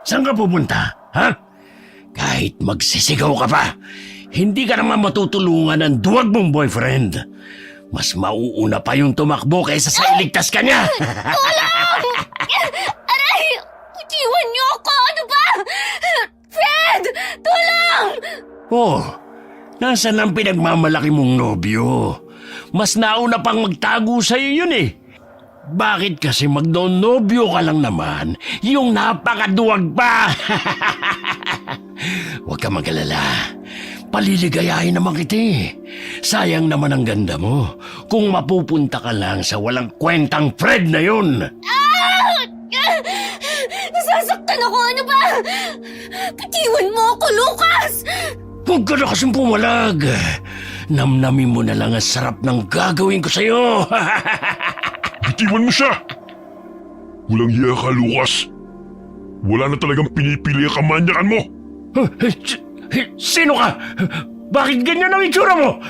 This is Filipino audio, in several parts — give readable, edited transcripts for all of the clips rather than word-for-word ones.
Saan ka pupunta, ha? Kahit magsisigaw ka pa, hindi ka naman matutulungan ng duwag mong boyfriend. Mas mauuna pa yung tumakbo kaysa sa iligtas ka niya. Aray! Iwan niyo ako! Ano ba? Fred! Tulong! Oh, nasaan ang pinagmamalaki mong nobyo? Mas nauna pang magtago sa'yo yun eh. Bakit kasi magno-nobyo ka lang naman, yung napakaduwag pa? Huwag ka mag-alala. Paliligayahin naman kita eh. Sayang naman ang ganda mo kung mapupunta ka lang sa walang kwentang Fred na yun. Nasasaktan ako! Ano ba? Bitiwan mo ako, Lucas! Huwag ka na kasing pumalag. Namnamin mo na lang ang sarap ng gagawin ko sa'yo. Bitiwan mo siya! Walang hiya ka, Lucas. Wala na talagang pinipili ang kamanyakan mo. Sino ka? Bakit ganyan ang itsura mo?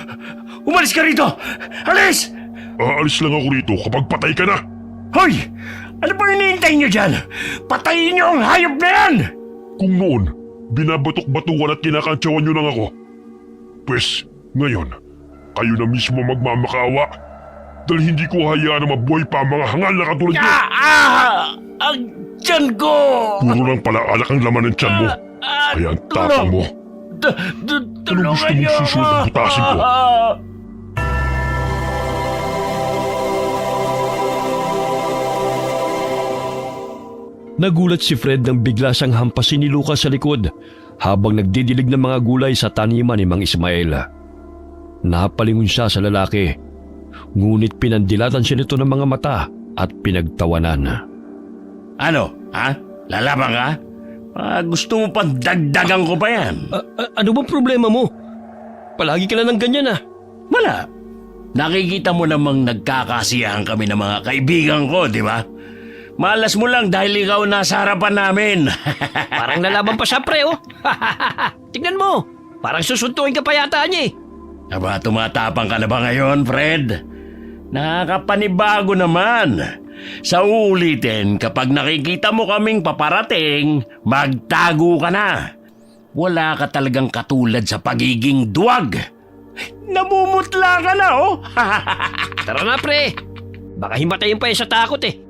Umalis ka rito! Alis! Aalis lang ako rito kapag patay ka na. Hoy! Ano ba hinihintay niyo dyan? Patayin niyo ang hayop na yan! Kung noon, binabatok-batukan at kinakantsawan niyo lang ako. Pwes, ngayon, kayo na mismo magmamakaawa. Dahil hindi ko hayaan na mabuhay pa ang mga hangal na katulad niyo. Ang tiyan ko! Puro lang pala alak ang laman ng tiyan mo. Kaya ang tapang mo. Anong gusto mong susunod na butasin ko? Nagulat si Fred nang bigla siyang hampasin ni Lucas sa likod habang nagdidilig ng mga gulay sa taniman ni Mang Ismael. Napalingon siya sa lalaki, ngunit pinandilatan siya nito ng mga mata at pinagtawanan. Ano? Ha? Lalaban ka? Gusto mo pang dagdagan ko pa yan? Ano bang problema mo? Palagi ka na ng ganyan ah. Wala. Nakikita mo namang nagkakasiyahan kami ng mga kaibigan ko, di ba? Malas mo lang dahil ikaw nasa harapan namin. Parang nalaban pa siya pre oh. Tingnan mo, parang susuntuin ka pa yata niya eh. Aba, tumatapang ka na ba ngayon, Fred? Nakakapanibago naman. Sa uulitin, kapag nakikita mo kaming paparating, magtago ka na. Wala ka talagang katulad sa pagiging duwag. Namumutla ka na, oh. Tara na pre, baka himatayin pa sa takot eh.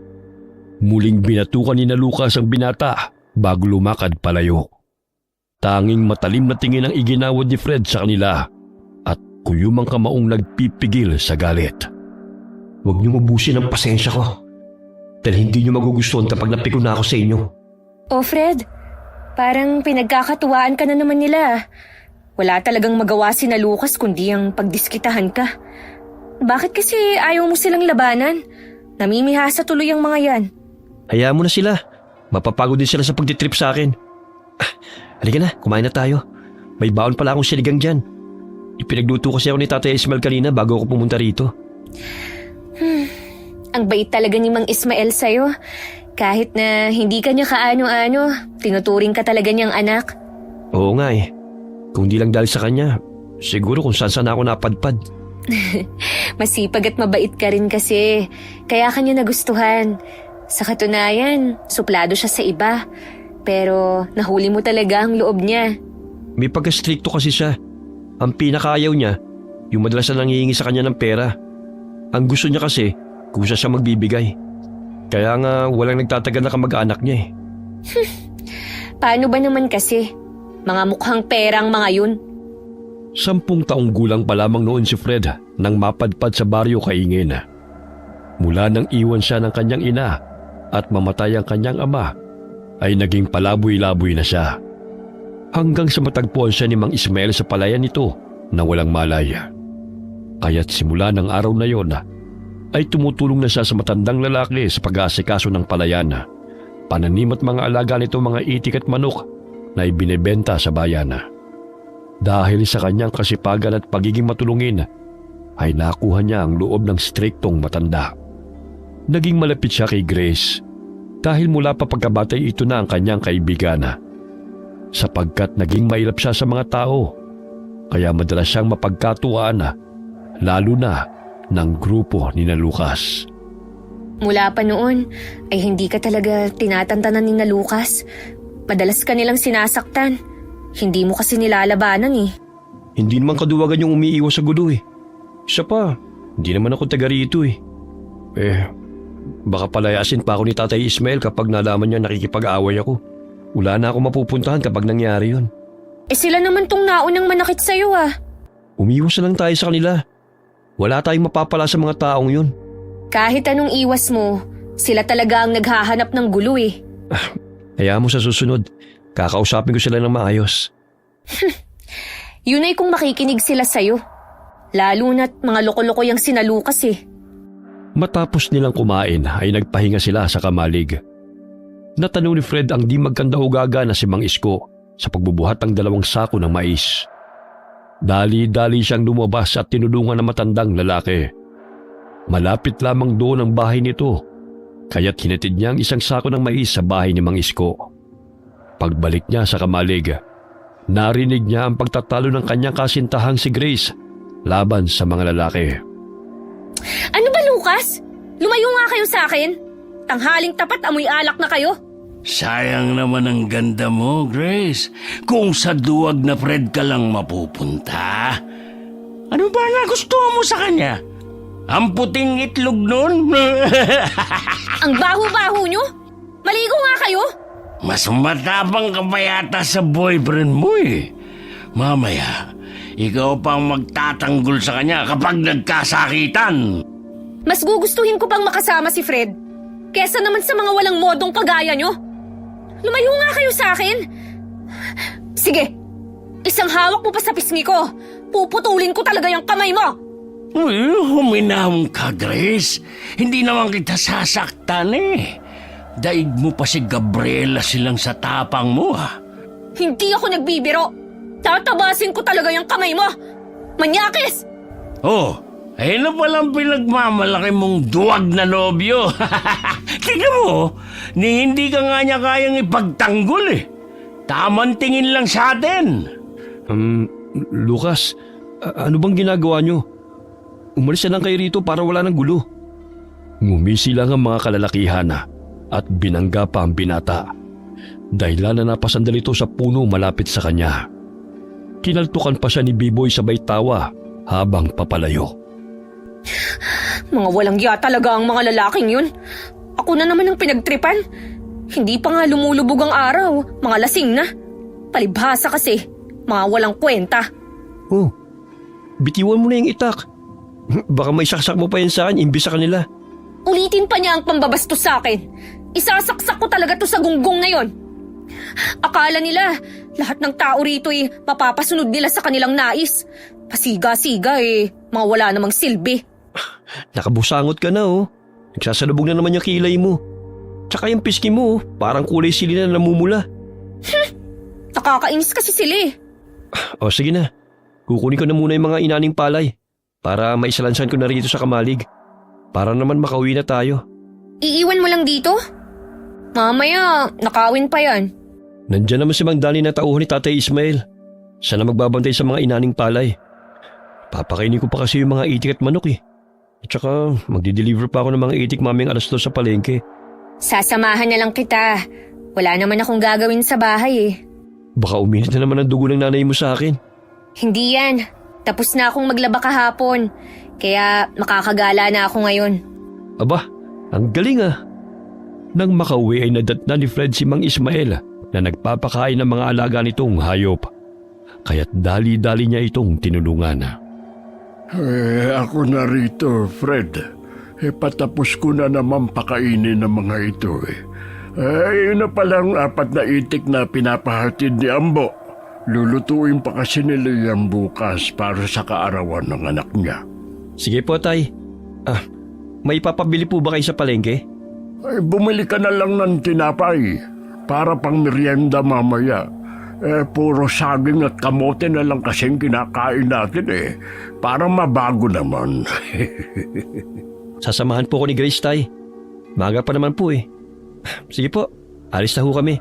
Muling binatukan ni na Lucas ang binata bago lumakad palayo. Tanging matalim na tingin ang iginawad ni Fred sa kanila at kuyumang kamaong nagpipigil sa galit. Huwag niyo mabusin ang pasensya ko dahil hindi niyo magugustuhan kapag napiko na ako sa inyo. Oh, Fred, parang pinagkakatuwaan ka na naman nila. Wala talagang magawa si na Lucas kundi ang pagdiskitahan ka. Bakit kasi ayaw mo silang labanan? Namimihasa tuloy ang mga yan. Hayaan mo na sila. Mapapagod din sila sa pagtitrip sa akin. Halika na, kumain na tayo. May baon pala akong sinigang dyan. Ipinagluto kasi ako ni Tatay Ismael kanina bago ako pumunta rito. Ang bait talaga ni Mang Ismael sa'yo. Kahit na hindi ka niya kaano-ano, tinuturing ka talaga niyang anak. Oo nga eh. Kung di lang dahil sa kanya, siguro kung saan ako napadpad. Masipag at mabait ka rin kasi. Kaya ka niya nagustuhan. Sa katunayan, suplado siya sa iba. Pero nahuli mo talaga ang loob niya. May pagka-stricto kasi siya. Ang pinakaayaw niya, yung madalas na nangihingi sa kanya ng pera. Ang gusto niya kasi, kusa siya magbibigay. Kaya nga walang nagtatagal na kamag-anak niya eh. Paano ba naman kasi? Mga mukhang perang mga yun. 10 taong gulang pa lamang noon si Fred nang mapadpad sa baryo Kaingin. Mula nang iwan siya ng kanyang ina at mamatay ang kanyang ama, ay naging palaboy-laboy na siya. Hanggang sa matagpuan siya ni Mang Ismael sa palayan nito na walang malay. Kaya't simula ng araw na yon, ay tumutulong na siya sa matandang lalaki sa pag-aasikaso ng palayan. Pananim at mga alaga nito mga itik at manok na ibinebenta sa bayan. Dahil sa kanyang kasipagan at pagiging matulungin, ay nakuha niya ang loob ng striktong matanda. Naging malapit siya kay Grace dahil mula pa pagkabatay ito na ang kanyang kaibigan. Sapagkat naging mailap siya sa mga tao, kaya madalas siyang mapagkatuwaan lalo na ng grupo ni na Lucas. Mula pa noon ay hindi ka talaga tinatantanan ni na Lucas. madalas ka nilang sinasaktan. Hindi mo kasi nilalabanan eh. Hindi naman kaduwagan yung umiiwas sa gulo eh. Isa pa, hindi naman ako taga rito eh. Baka palayasin pa ako ni Tatay Ismael kapag nalaman niya nakikipag-away ako. Wala na ako mapupuntahan kapag nangyari yun. Sila naman tong naunang manakit sa'yo ah. Umiwas na lang tayo sa kanila. Wala tayong mapapala sa mga taong yun. Kahit anong iwas mo, sila talaga ang naghahanap ng gulo eh. Hayaan mo sa susunod. Kakausapin ko sila ng maayos. Yun ay kung makikinig sila sa'yo. Lalo na't mga loko-loko yung sina Lucas eh. Matapos nilang kumain ay nagpahinga sila sa kamalig. Natanong ni Fred ang di magkanda-ugaga na si Mang Isko sa pagbubuhat ng 2 sako ng mais. Dali-dali siyang lumabas at tinulungan ng matandang lalaki. Malapit lamang doon ang bahay nito, kaya't hinatid niya ang 1 sako ng mais sa bahay ni Mang Isko. Pagbalik niya sa kamalig, narinig niya ang pagtatalo ng kanyang kasintahang si Grace laban sa mga lalaki. Ano ba Lucas? Lumayo nga kayo sa akin. Tanghaling tapat amoy alak na kayo. Sayang naman ang ganda mo, Grace. Kung sa duwag na Fred ka lang mapupunta. Ano ba nagustuhan mo sa kanya? Ang puting itlog nun? Ang baho-baho nyo? Maligo nga kayo. Mas matapang ka pa yata sa boyfriend mo eh. Mamaya, ikaw pang magtatanggol sa kanya kapag nagkasakitan. Mas gugustuhin ko pang makasama si Fred kesa naman sa mga walang modong kagaya nyo. Lumayo nga kayo sa akin. Sige, isang hawak mo pa sa pisngi ko. Puputulin ko talaga yung kamay mo. Uy, huminahon ka, Grace. Hindi naman kita sasaktan eh. Daig mo pa si Gabriela silang sa tapang mo ha. Hindi ako nagbibiro. Tatabasin ko talaga yung kamay mo. Manyakis! Oh, ayun na palang pinagmamalaki mong duwag na nobyo. Tingnan mo, ni hindi ka nga niya kayang ipagtanggol eh. Tamang tingin lang sa atin. Lucas, ano bang ginagawa nyo? Umalis na lang kayo rito para wala ng gulo. Ngumisi lang ang mga kalalakihan at binangga pa ang binata. Dahilan na napasandal ito sa puno malapit sa kanya. Kinaltukan pa siya ni B-Boy sabay tawa habang papalayo. Mga walang ya talaga ang mga lalaking yun. Ako na naman ang pinagtripan. Hindi pa nga lumulubog ang araw. Mga lasing na. Palibhasa kasi. Mga walang kwenta. Oh, bitiwan mo na yung itak. Baka may saksak mo pa yan sa akin imbis sa kanila. Ulitin pa niya ang pambabastos sa akin. Isasaksak ko talaga to sa gunggong na yon. Akala nila, lahat ng tao rito mapapasunod nila sa kanilang nais. Pasiga-siga mga wala namang silbi. Nakabusangot ka na oh. Nagsasalubog na naman yung kilay mo. Tsaka yung piski mo parang kulay sili na namumula. Nakakainis kasi sila O sige na, kukunin ko na muna yung mga inaning palay para maisalansan ko na rito sa kamalig. Para naman makauwi na tayo. Iiwan mo lang dito? Mamaya, nakawin pa yan. Nandiyan naman si Mang Dani na tauhan ni Tatay Ismael. Siya na magbabantay sa mga inaning palay. Papakainin ko pa kasi yung mga itik at manok At saka magdi-deliver pa ako ng mga itik maming 2:00 sa palengke. Sasamahan na lang kita. Wala naman akong gagawin sa bahay Baka uminit na naman ang dugo ng nanay mo sa akin. Hindi yan. Tapos na akong maglaba kahapon. Kaya makakagala na ako ngayon. Aba, ang galing Nang makauwi ay nadatna ni Fred si Mang Ismael na nagpapakain ng mga alaga nitong hayop. Kaya't dali-dali niya itong tinulungan. Ako na rito, Fred. Patapos ko na naman pakainin ng mga ito yun na palang 4 na itik na pinapahatid ni Ambo. Lulutuin pa kasi nila yan bukas para sa kaarawan ng anak niya. Sige po, Tay. May papabili po ba kayo sa palengke? Bumili ka na lang ng tinapay para pang merienda mamaya. Puro saging at kamote na lang kasing kinakain natin Para mabago naman. Sasamahan po ko ni Grace, Tay. Maga pa naman po Sige po, alis na ho kami.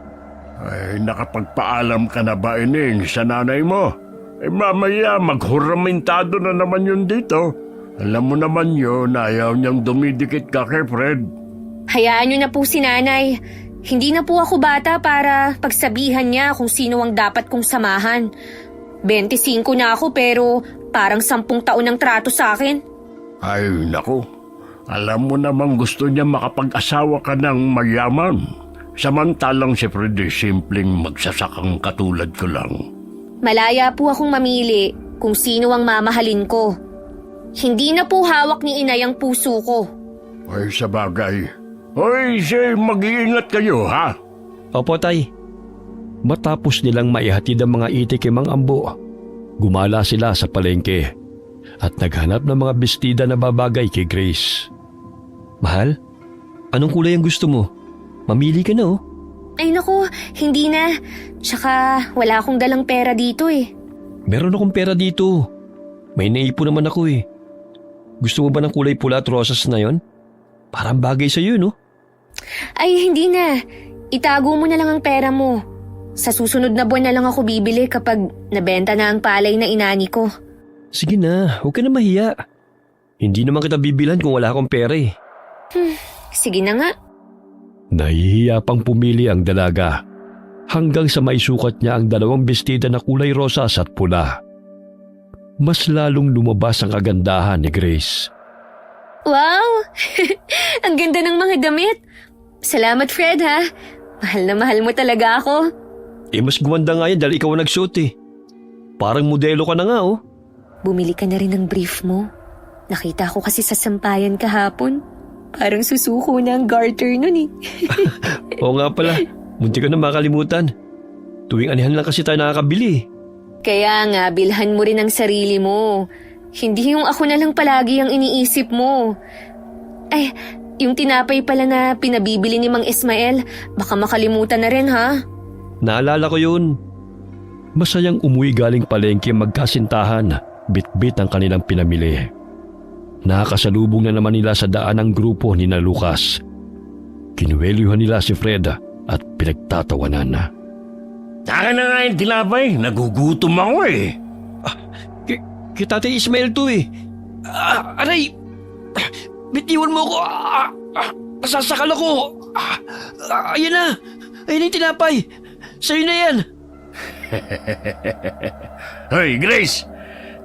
Nakapagpaalam ka na ba, Ining, sa nanay mo? Mamaya maghuramentado na naman yun dito. Alam mo naman yun, ayaw niyang dumidikit ka kay Fred. Hayaan niyo na po si nanay. Hindi na po ako bata para pagsabihan niya kung sino ang dapat kong samahan. 25 na ako pero parang 10 taon ang trato sa akin. Ay, naku. Alam mo namang gusto niya makapag-asawa ka ng mayaman. Samantalang si Freddy simpleng magsasakang katulad ko lang. Malaya po akong mamili kung sino ang mamahalin ko. Hindi na po hawak ni inay ang puso ko. Ay, sa bagay. Hoy, mag-iingat kayo, ha? Opo, Tay. Matapos nilang maihatid ang mga itik kay Mang Ambo, gumala sila sa palengke at naghanap ng mga bestida na babagay kay Grace. Mahal, anong kulay ang gusto mo? Mamili ka na, oh. Ay naku, hindi na. Tsaka wala akong dalang pera dito eh. Meron akong pera dito. May naipon naman ako eh. Gusto mo ba ng kulay pula at rosas na yon? Parang bagay sa'yo, no? Ay hindi na. Itago mo na lang ang pera mo. Sa susunod na buwan na lang ako bibili kapag nabenta na ang palay na inani ko. Sige na, huwag ka na mahiya. Hindi naman kita bibilan kung wala akong pera eh. Sige na nga. Nahihiya pang pumili ang dalaga hanggang sa maisukat niya ang 2 bestida na kulay rosas at pula. Mas lalong lumabas ang kagandahan ni Grace. Wow! Ang ganda ng mga damit. Salamat Fred ha. Mahal na mahal mo talaga ako. Eh mas gumanda nga yan dahil ikaw ang nagsuot eh. Parang modelo ka na nga oh. Bumili ka na rin ng brief mo. Nakita ko kasi sa sampayan kahapon. Parang susuko na ang garter nun eh. Oo nga pala, munti ko na makalimutan. Tuwing anihan lang kasi tayo nakakabili. Kaya nga, bilhan mo rin ang sarili mo. Hindi yung ako na lang palagi ang iniisip mo. Ay, yung tinapay pala na pinabibili ni Mang Ismael, baka makalimutan na rin ha? Naalala ko yun. Masayang umuwi galing palengke magkasintahan, bit-bit ang kanilang pinamili. Nakakasalubong na naman nila sa daan ang grupo ni na Lucas. Kinuwelyuhan nila si Fred at pinagtatawanan. Saka na nga yung tinapay. Nagugutom ako eh. Kita Tate Ismael to eh. Aray! Bitiwan mo ko! Nasasakal ako! Ayan na! Ayan yung tinapay! Sa'yo na yan! Hoy, Grace!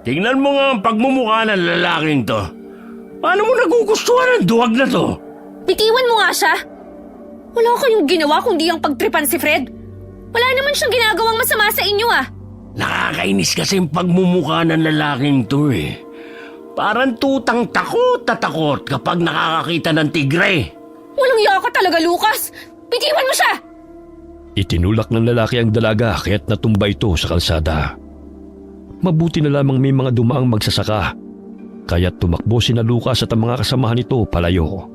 Tingnan mo nga ang pagmumukha ng lalaking to. Paano mo nagugustuhan ang duwag na to? Bitiwan mo nga siya! Wala kayong ginawa kundi ang pagtripan si Fred. Wala naman siyang ginagawang masama sa inyo ah. Nakakainis kasi yung pagmumukha ng lalaking to eh. Parang tutang takot na takot kapag nakakakita ng tigre. Walang iya ka talaga, Lucas! Bitiwan mo siya! Itinulak ng lalaki ang dalaga kaya't natumba ito sa kalsada. Mabuti na lamang may mga dumaang magsasaka, kaya't tumakbo sina Lucas at ang mga kasamahan nito palayo.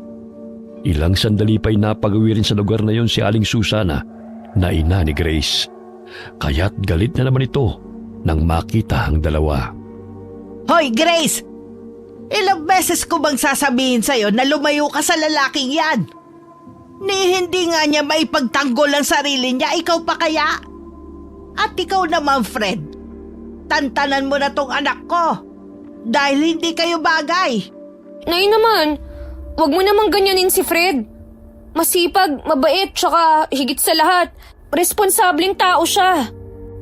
Ilang sandali pa'y napag-uwi rin sa lugar na yon si Aling Susana na ina ni Grace. Kaya't galit na naman ito nang makita ang dalawa. Hoy, Grace! Ilang beses ko bang sasabihin sa'yo na lumayo ka sa lalaking yan? Ni hindi nga niya maipagtanggol ang sarili niya, ikaw pa kaya? At ikaw naman, Fred, tantanan mo na tong anak ko dahil hindi kayo bagay. Nay naman, wag mo namang ganyanin si Fred. Masipag, mabait, tsaka higit sa lahat, responsableng tao siya.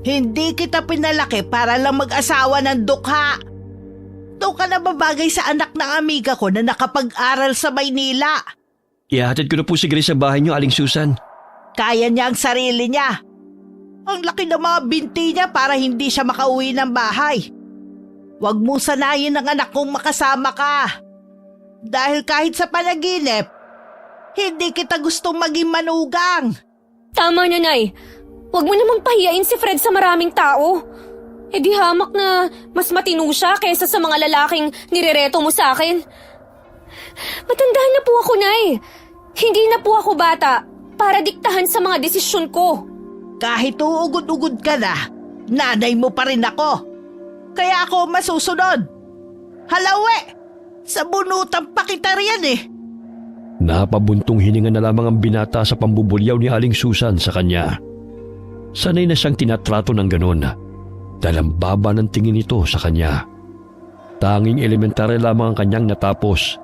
Hindi kita pinalaki para lang mag-asawa ng dukha. Doon ka na babagay sa anak ng amiga ko na nakapag-aral sa Maynila. Ihahatid ko na po si Grace sa bahay niyo, Aling Susan. Kaya niya ang sarili niya. Ang laki ng mga binti niya para hindi siya makauwi ng bahay. Huwag mong sanayin ang anak kong makasama ka. Dahil kahit sa panaginip, hindi kita gustong maging manugang. Tama na, Nay. Huwag mo namang pahiyain si Fred sa maraming tao. E di hamak na mas matino siya kaysa sa mga lalaking nirereto mo sa akin. Matanda na po ako, Nay. Hindi na po ako bata para diktahan sa mga desisyon ko. Kahit uugod-ugod ka na, nanay mo pa rin ako. Kaya ako masusunod. Halawe, sa bunutan pa kita riyan eh. Napabuntong hininga na lamang ang binata sa pambubulyaw ni Aling Susan sa kanya. Sanay na siyang tinatrato ng ganon dahil ang baba ng tingin nito sa kanya. Tanging elementary lamang ang kanyang natapos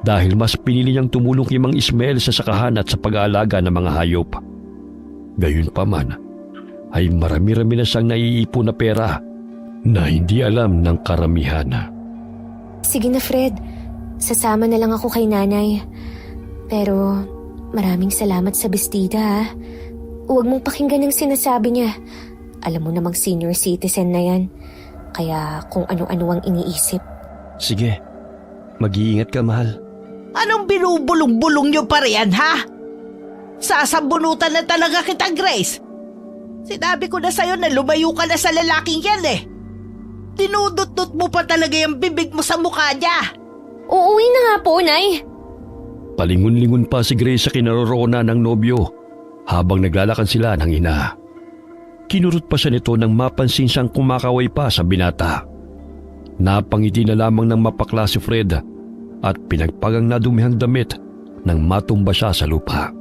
dahil mas pinili niyang tumulong kay Mang Ismael sa sakahan at sa pag-aalaga ng mga hayop. Gayunpaman, ay marami-rami na siyang naiipon na pera na hindi alam ng karamihan. Sige na, Fred. Sasama na lang ako kay nanay. Pero maraming salamat sa bestida, ha. Huwag mong pakinggan ang sinasabi niya. Alam mo namang senior citizen na yan. Kaya kung ano-ano ang iniisip. Sige, mag-iingat ka, mahal. Anong binubulong-bulong niyo pa riyan, ha? Sasambunutan na talaga kita, Grace. Sinabi ko na sa'yo na lumayo ka na sa lalaking yan eh. Dinudot-dot mo pa talaga yung bibig mo sa mukha niya. Uuwi na nga po, Nay. Palingon-lingon pa si Grace sa kinaroroonan ng nobyo habang naglalakad sila ng ina. Kinurot pa siya nito nang mapansin siyang kumakaway pa sa binata. Napangiti na lamang ng mapakla si Fred at pinagpagang nadumihang damit nang matumba siya sa lupa.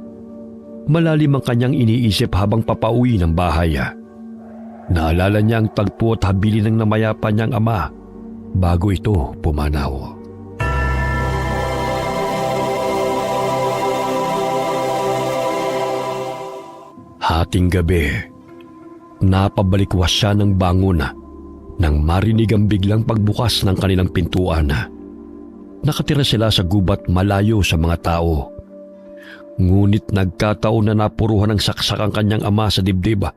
Malalim ang kanyang iniisip habang papauwi ng bahay. Naalala niya ang tagpo at habili ng namayapa niyang ama bago ito pumanaw. Hating gabi, napabalikwas siya ng bangon nang marinig ang biglang pagbukas ng kanilang pintuan. Nakatira sila sa gubat malayo sa mga tao. Ngunit nagkataon na napuruhan ng saksak ang kanyang ama sa dibdib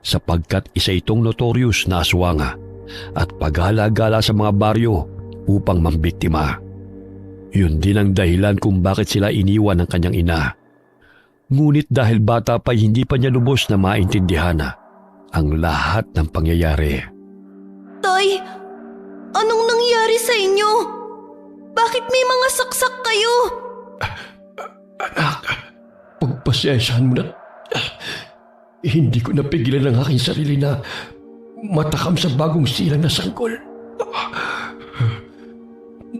sapagkat isa itong notorious na aswang at paghala-gala sa mga baryo upang mambiktima. Yun din ang dahilan kung bakit sila iniwan ng kanyang ina. Ngunit dahil bata pa hindi pa niya lubos na maintindihan ang lahat ng pangyayari. Tay, anong nangyari sa inyo? Bakit may mga saksak kayo? Anak, pagpasensyahan mo na. Hindi ko napigilan ang aking sarili na matakam sa bagong silang na sanggol.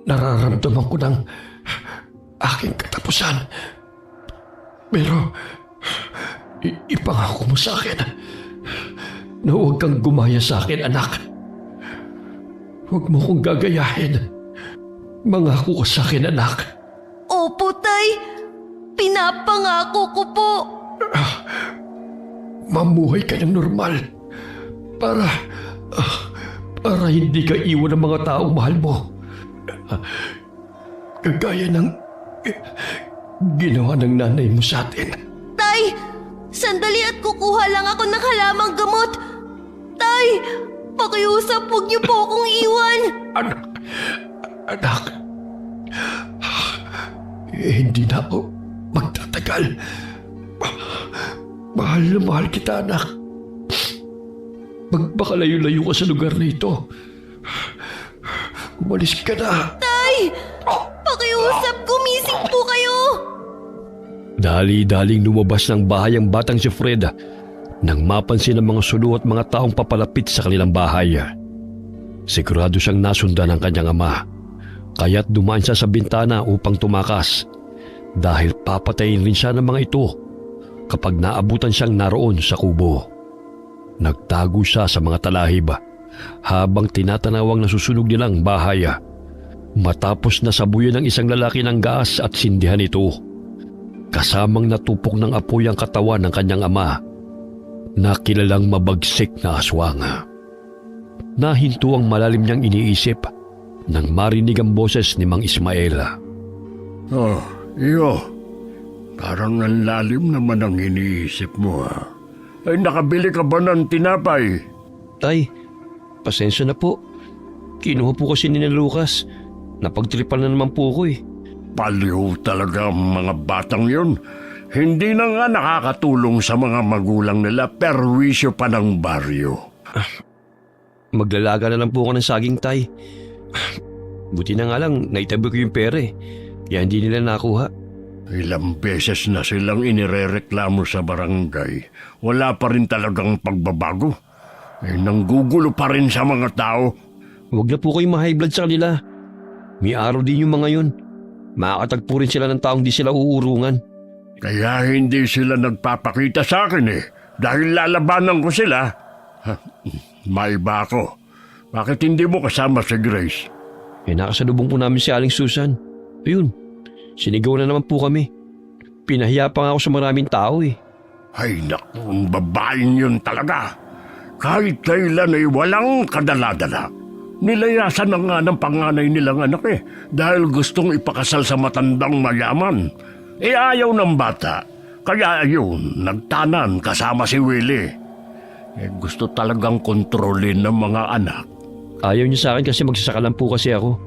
Nararamdaman ko ng aking katapusan. Pero ipangako mo sa akin na huwag kang gumaya sa akin, anak. Huwag mo kong gagayahin. Mangako ka sa akin, anak. Opo, Tay. Pinapangako ko po. Mamuhay ka ng normal para hindi ka iwan ng mga taong mahal mo. Kagaya ng ginawa ng nanay mo sa atin. Tay, sandali at kukuha lang ako ng halamang gamot. Tay, pakiusap, huwag niyo po akong iwan. Anak, hindi na ako magtatagal. Mahal na mahal kita, anak. Magpakalayo-layo ka sa lugar na ito. Umalis ka na. Tay, pakiusap, gumising po kayo. Dali-daling lumabas ng bahay ang batang si Fred nang mapansin ang mga sulo at mga taong papalapit sa kanilang bahay. Sigurado siyang nasundan ng kanyang ama, kaya't dumaan siya sa bintana upang tumakas dahil papatayin rin siya ng mga ito kapag naabutan siyang naroon sa kubo. Nagtago siya sa mga talahib habang tinatanawang nasusunog nilang bahay. Matapos nasabuyan ng isang lalaki ng gas at sindihan ito, kasamang natupok ng apoy ang katawan ng kanyang ama na kilalang mabagsik na aswang. Nahinto ang malalim niyang iniisip nang marinig ang boses ni Mang Ismael. Oh, iyo. Parang ang lalim naman ang iniisip mo, ha? Ay, nakabili ka ba ng tinapay? Tay, pasensya na po. Kinuha po kasi ni Lucas. Napagtripan na naman po ko eh. Paliw talaga ang mga batang yun. Hindi na nga nakakatulong sa mga magulang nila, perwisyo pa ng baryo. Maglalaga na lang po ako ng saging, Tay. Buti na nga lang, naitabi ko yung pera eh. Kaya hindi nila nakuha. Ilang beses na silang inirereklamo sa barangay. Wala pa rin talagang pagbabago. Nanggugulo pa rin sa mga tao. Huwag na po kayong ma-high blood sa kanila. May araw din yung mga yun. Makakatagpo rin sila ng taong di sila uurungan. Kaya hindi sila nagpapakita sa akin eh. Dahil lalabanan ko sila. Maiba ako. Bakit hindi mo kasama si Grace? Nakasalubong po namin si Aling Susan. Ayun, Sinigaw na naman po kami. Pinahiya pa nga ako sa maraming tao eh. Ay naku, ang babaeng yun talaga. Kahit kailan ay walang kadala-dala. Nilayasan na nga ng panganay nilang anak dahil gustong ipakasal sa matandang mayaman. Ayaw ng bata, kaya ayun, nagtanan kasama si Willie. Gusto talagang kontrolin ng mga anak. Ayaw niya sa akin kasi magsasaka lang po kasi ako.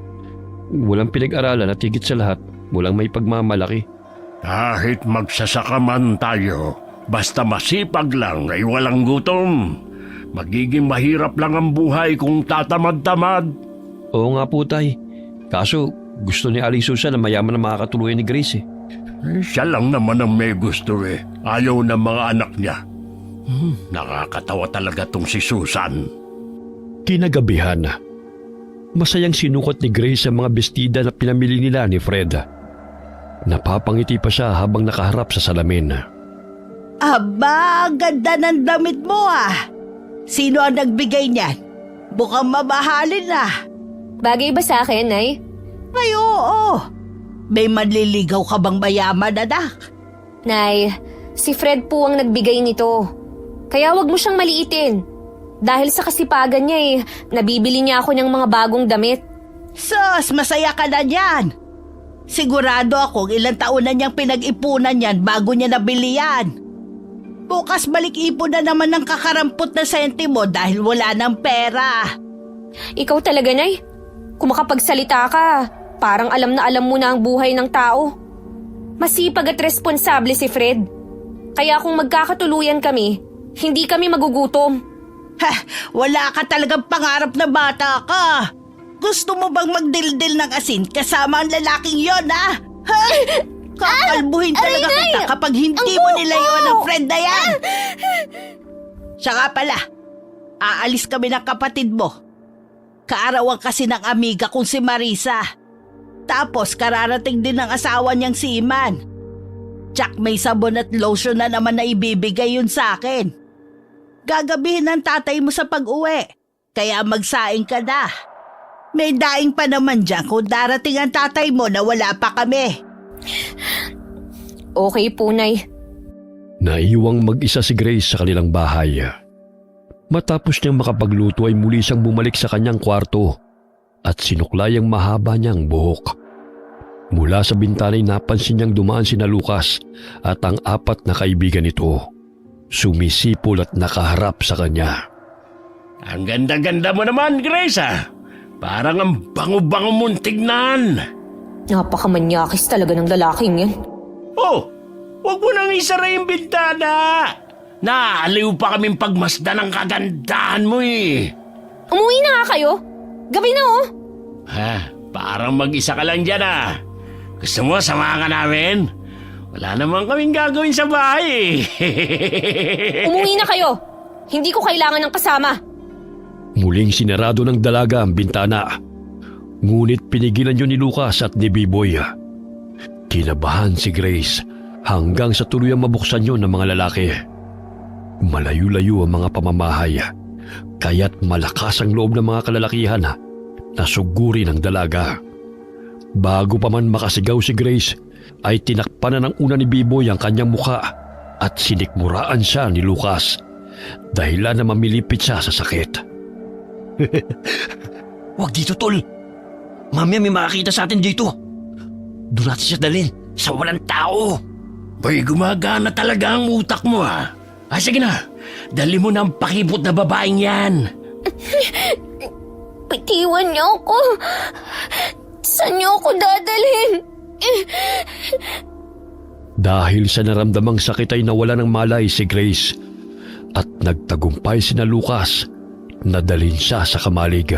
Walang pinag-aralan at higit sa lahat, walang may pagmamalaki. Kahit magsasaka man tayo, basta masipag lang ay walang gutom. Magiging mahirap lang ang buhay kung tatamad-tamad. Oo nga po, tay. Kaso gusto ni Aling Susan na mayaman na makakatuluyan ni Grace eh. Siya lang naman ang may gusto Ayaw ng mga anak niya. Nakakatawa talaga tong si Susan. Kinagabihan, masayang sinukat ni Grace ang mga bestida na pinamili nila ni Fred. Napapangiti pa siya habang nakaharap sa salamin. Aba, ganda ng damit mo ah. Sino ang nagbigay niyan? Mukhang mamahalin na. Bagay ba sa akin, Nay? Ay, oo. May manliligaw ka bang mayaman, anak? Nay, si Fred po ang nagbigay nito. Kaya wag mo siyang maliitin. Dahil sa kasipagan niya nabibili niya ako ng mga bagong damit. Sus, masaya ka na niyan. Sigurado akong ilang taon na niyang pinag-ipunan yan bago niya nabili yan. Bukas balik-ipon na naman ng kakarampot na sentimo dahil wala ng pera. Ikaw talaga, Nay. Kung makapagsalita ka, parang alam na alam mo na ang buhay ng tao. Masipag at responsable si Fred. Kaya kung magkakatuluyan kami, hindi kami magugutom. Ha, wala ka talagang pangarap na bata ka. Gusto mo bang magdildil ng asin kasama ang lalaking yon, ha? Ha? Kakalbuhin talaga Aray, kita Nay! kapag hindi Ang mo buhok nilayuan ko! ang friend na yan. Siya nga pala, aalis kami ng kapatid mo. Kaarawan kasi ng amiga kong si Marisa. Tapos kararating din ng asawa niyang si Iman. Tsak may sabon at lotion na naman na ibibigay yun sa akin. Gagabihin ng tatay mo sa pag-uwi, kaya magsaing ka na. May daing pa naman dyan kung darating ang tatay mo na wala pa kami. Okay po, Nay. Naiwang mag-isa si Grace sa kanilang bahay. Matapos niyang makapagluto ay muli siyang bumalik sa kanyang kwarto at sinuklay ang mahaba niyang buhok. Mula sa bintana ay napansin niyang dumaan sina Lucas at ang 4 na kaibigan nito. Sumisipol at nakaharap sa kanya. Ang ganda-ganda mo naman, Grace Parang ang bango-bango mong tignan. Napakamanyakis talaga ng lalaking yan. Oh, huwag mo nang isara yung bintana. Naaliw pa kaming pagmasdan ng kagandahan mo Umuwi na nga kayo. Gabi na Parang mag-isa ka lang dyan Gusto mo, samahan ka namin? Wala naman kaming gagawin sa bahay Umuwi na kayo. Hindi ko kailangan ng kasama. Muling sinarado ng dalaga ang bintana. Ngunit pinigilan yun ni Lucas at ni Biboy. Kinabahan si Grace hanggang sa tuluyang mabuksan yun ng mga lalaki. Malayo-layo ang mga pamamahay, kaya't malakas ang loob ng mga kalalakihan na sugurin ang dalaga. Bago pa man makasigaw si Grace, ay tinakpan na ng una ni Biboy ang kanyang muka at sinikmuraan siya ni Lucas dahilan na mamilipit siya sa sakit. Huwag dito, tol. Mamaya may makakita sa atin dito. Doon natin siya dalhin sa walang tao. Boy, gumagana talaga ang utak mo sige na, dali mo na ang pakipot na babaeng yan. Bitiwan niyo ako. Saan niyo ako dadalhin? Dahil sa naramdamang sakit ay nawala ng malay si Grace at nagtagumpay sina Lucas na dalhin siya sa kamalig.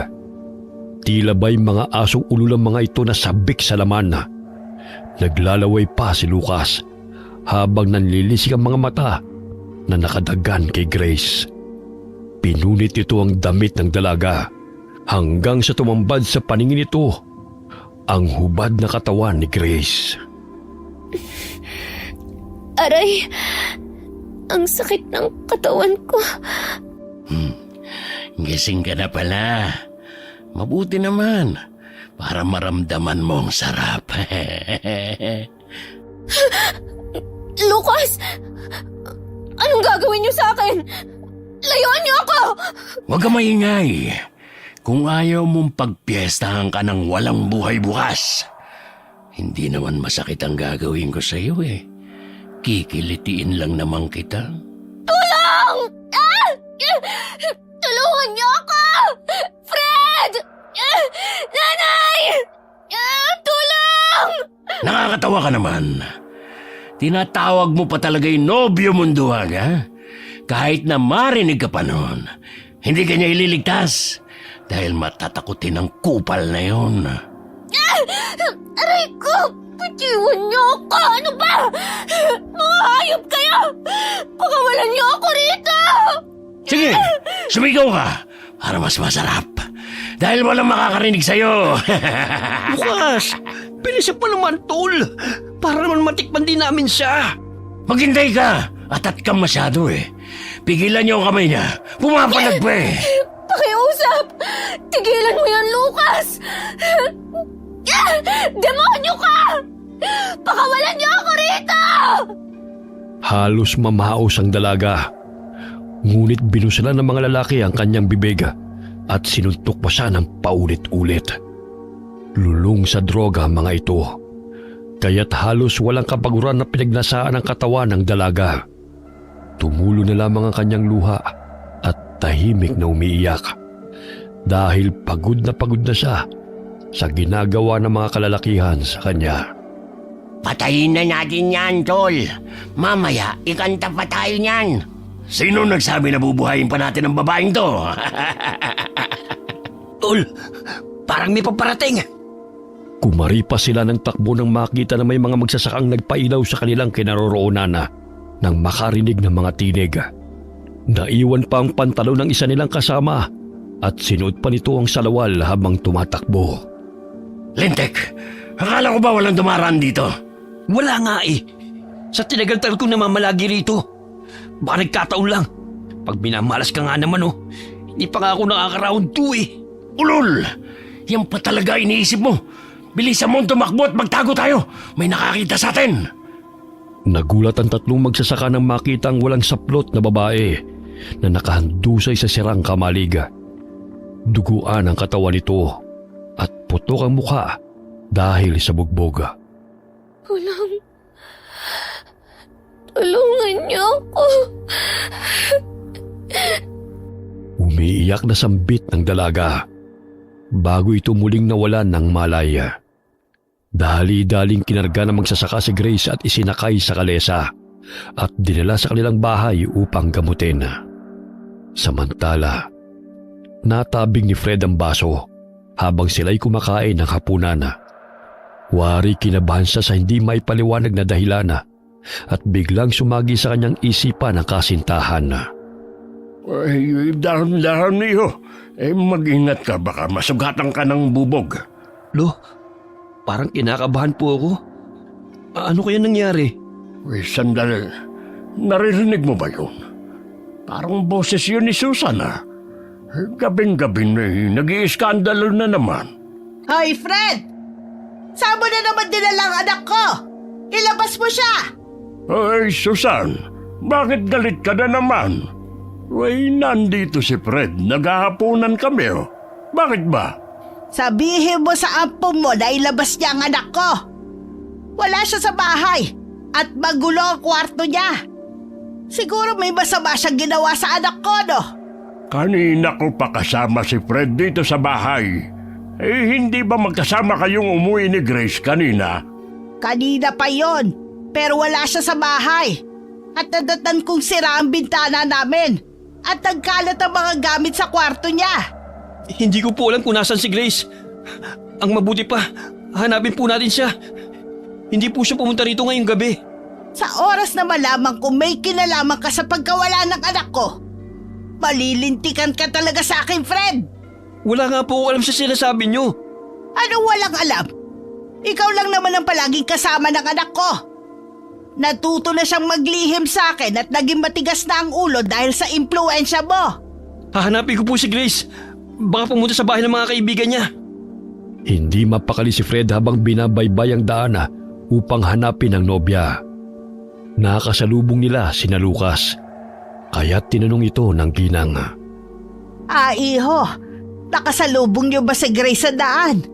Tila ba'y mga asong ululang mga ito na sabik sa laman. Naglalaway pa si Lucas habang nanlilisik ang mga mata na nakadagan kay Grace. Pinunit ito ang damit ng dalaga hanggang sa tumambad sa paningin nito ang hubad na katawan ni Grace. Aray, ang sakit ng katawan ko. Gising ka na pala. Mabuti naman. para maramdaman mo ang sarap. Lucas! Anong gagawin niyo sa akin? Layuan niyo ako! Huwag ka maingay. Kung ayaw mong pagpiestahan ka ng walang buhay bukas, hindi naman masakit ang gagawin ko sa iyo eh. Kikilitiin lang naman kita. Tulong! Ah! Tulungan niyo ako! Fred! Nanay! Tulong! Nakakatawa ka naman. Tinatawag mo pa talaga yung nobyo mong duwag, ha? Kahit na marinig ka pa noon, hindi ka niya ililigtas dahil matatakutin ang kupal na yon. Aray ko! Patiwan niyo ako! Ano ba? Mga hayop kayo! Pakawalan niyo ako rito! Sige, sumigaw ka para mas masarap. Dahil walang makakarinig sa'yo. Bukas! Bilisan pa naman, tol! Para naman matikman din namin siya! Maghintay ka! Atat kang masyado eh. Pigilan niyo ang kamay niya. Pumapalag pa eh. Pakiusap! Tigilan mo yan, Lucas! Demonyo ka! Pakawalan niyo ako rito! Halos mamaos ang dalaga. Ngunit binusalan ng mga lalaki ang kanyang bibig at sinuntok pa siya ng paulit-ulit. Lulong sa droga ang mga ito. Kaya't halos walang kapaguran na pinagnasaan ang katawan ng dalaga. Tumulo na lamang ang kanyang luha at tahimik na umiiyak. Dahil pagod na siya sa ginagawa ng mga kalalakihan sa kanya. Patayin na natin yan, tol. Mamaya, ikanta pa tayo niyan. Sino nagsabi na bubuhayin pa natin ang babaeng to? Tol, parang may paparating! Kumaripa sila ng takbo nang makita na may mga magsasakang nagpailaw sa kanilang kinaroroonan nang makarinig ng mga tinig. Naiwan pa ang pantalon ng isa nilang kasama at sinuot pa nito ang salawal habang tumatakbo. Lintek, akala ko ba walang dumaraan dito? Wala nga eh! Sa tinagal-tagal kong namamalagi rito. Baka nagkataon lang. Pag binamalas ka nga naman hindi pa nga ako nakaka-round 2 eh. Ulol! Yan pa talaga iniisip mo. Bilisan mo tumakbo at magtago tayo. May nakakita sa atin. Nagulat ang tatlong magsasaka nang makita ang walang saplot na babae na nakahandusay sa sirang kamalig. Duguan ang katawan nito at putok ang mukha dahil sa bugbog. Tulungan niyo ako. Umiiyak na sambit ng dalaga bago ito muling nawalan ng malay. Dali-daling kinarga ng magsasaka si Grace at isinakay sa kalesa at dinala sa kanilang bahay upang gamutin. Samantala, natabing ni Fred ang baso habang sila'y kumakain ng hapunan. Wari kinabahan siya sa hindi maipaliwanag na dahilan at biglang sumagi sa kanyang isipan ang kasintahan. Ay, dahan-dahan niyo. Mag-ingat ka, baka masugatan ka ng bubog. Lo, parang kinakabahan po ako. Ano kaya nangyari? Sandali. Naririnig mo ba yun? Parang boses yun ni Susan Gabing-gabi na nag-iiskandalo na naman. Hoy, Fred! Saan mo na naman dinala ang anak ko? Ilabas mo siya! Ay, Susan, bakit galit ka na naman? Ay, nandito si Fred. Naghahaponan kami, Bakit ba? Sabihin mo sa ampong mo na ilabas niya ang anak ko. Wala siya sa bahay at magulo ang kwarto niya. Siguro may masama siyang ginawa sa anak ko, no? Kanina ko pa kasama si Fred dito sa bahay. Hindi ba magkasama kayong umuwi ni Grace kanina? Kanina pa yon, pero wala siya sa bahay. At nadatan kong sira ang bintana namin at nagkalat ang mga gamit sa kwarto niya. Hindi ko po alam kung nasan si Grace. Ang mabuti pa, hanapin po natin siya. Hindi po siya pumunta rito ngayong gabi. Sa oras na malaman kung may kinalaman ka sa pagkawala ng anak ko, malilintikan ka talaga sa akin, Fred. Wala nga po alam sa sinasabi niyo. Ano walang alam? Ikaw lang naman ang palaging kasama ng anak ko. Natuto na siyang maglihim sa akin at naging matigas na ang ulo dahil sa impluensya mo. Hahanapin ko po si Grace. Baka pumunta sa bahay ng mga kaibigan niya. Hindi mapakali si Fred habang binabaybay ang daan upang hanapin ang nobya. Nakasalubong nila sina Lucas, kaya tinanong ito ng ginang. Iho, nakasalubong niyo ba si Grace sa daan?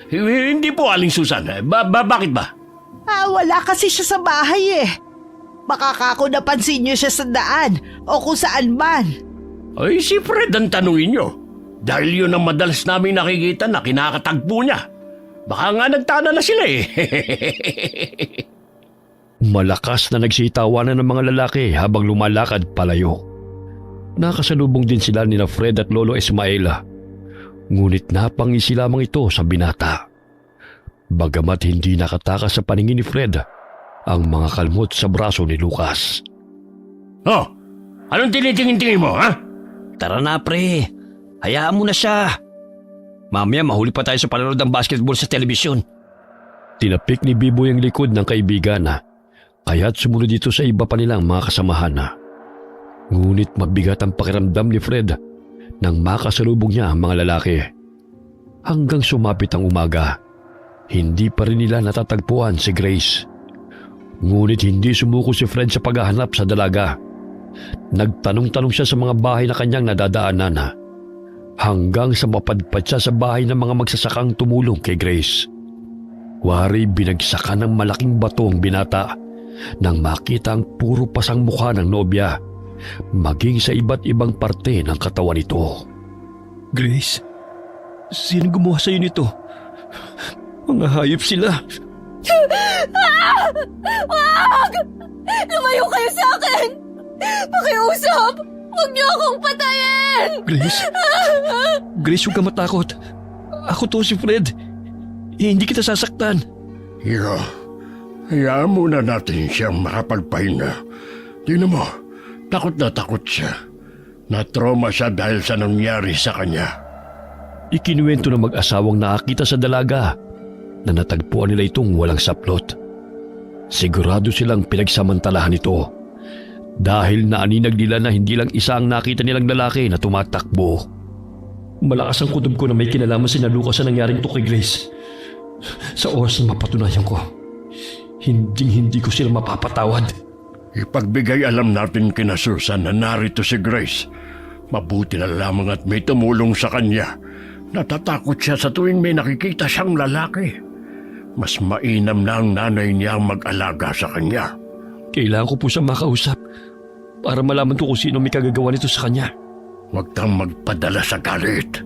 Hindi po, Aling Susan. Bakit ba? Wala kasi siya sa bahay eh. Baka kako napansin niyo siya sa daan o kung saan man. Ay, si Fred ang tanungin nyo. Dahil yun ang madalas namin nakikita na kinakatagpo niya. Baka nga nagtana na sila eh. Malakas na nagsitawanan ng mga lalaki habang lumalakad palayo. Nakasalubong din sila nina Fred at Lolo Ismaela. Ngunit napangisi lamang ito sa binata. Bagamat hindi nakatakas sa paningin ni Fred ang mga kalmot sa braso ni Lucas. Oh, anong tinitingin-tingin mo, ha? Tara na, pre. Hayaan mo na siya. Mamaya mahuli pa tayo sa panonood ng basketball sa telebisyon. Tinapik ni Biboy ang likod ng kaibigan kaya't sumunod dito sa iba pa nilang mga kasamahan. Ngunit mabigat ang pakiramdam ni Fred nang makasalubong niya ang mga lalaki. Hanggang sumapit ang umaga, hindi pa rin nila natatagpuan si Grace. Ngunit hindi sumuko si Fred sa paghahanap sa dalaga. Nagtanong-tanong siya sa mga bahay na kanyang nadadaanan hanggang sa mapadpad siya sa bahay ng mga magsasakang tumulong kay Grace. Wari binagsakan ng malaking bato ang binata nang makita ang puro pasang mukha ng nobya, maging sa iba't ibang parte ng katawan nito. Grace, sino gumawa sa'yo nito? Mga hayop sila. Wag! Lumayo kayo sa akin! Pakiusap! Huwag niyo akong patayin! Grace, huwag ka matakot. Ako to si Fred. Hindi kita sasaktan. Hayaan muna natin siyang makapagpahinga. Tingnan mo, takot na takot siya. Na-trauma siya dahil sa nangyari sa kanya. Ikinuwento ng mag-asawang nakakita sa dalaga na natagpuan nila itong walang saplot. Sigurado silang pinagsamantalahan ito dahil naaninag nila na hindi lang isa ang nakita nilang lalaki na tumatakbo. Malakas ang kutob ko na may kinalaman si Lucas sa nangyaring to kay Grace. Sa oras na mapatunayan ko, hindi ko sila mapapatawad. Ipagbigay alam natin kina Susan na narito si Grace. Mabuti na lamang at may tumulong sa kanya. Natatakot siya sa tuwing may nakikita siyang lalaki. Mas mainam na ang nanay niya ang mag-alaga sa kanya. Kailangan ko po siya makausap para malaman ko kung sino may kagagawa nito sa kanya. Huwag kang magpadala sa galit.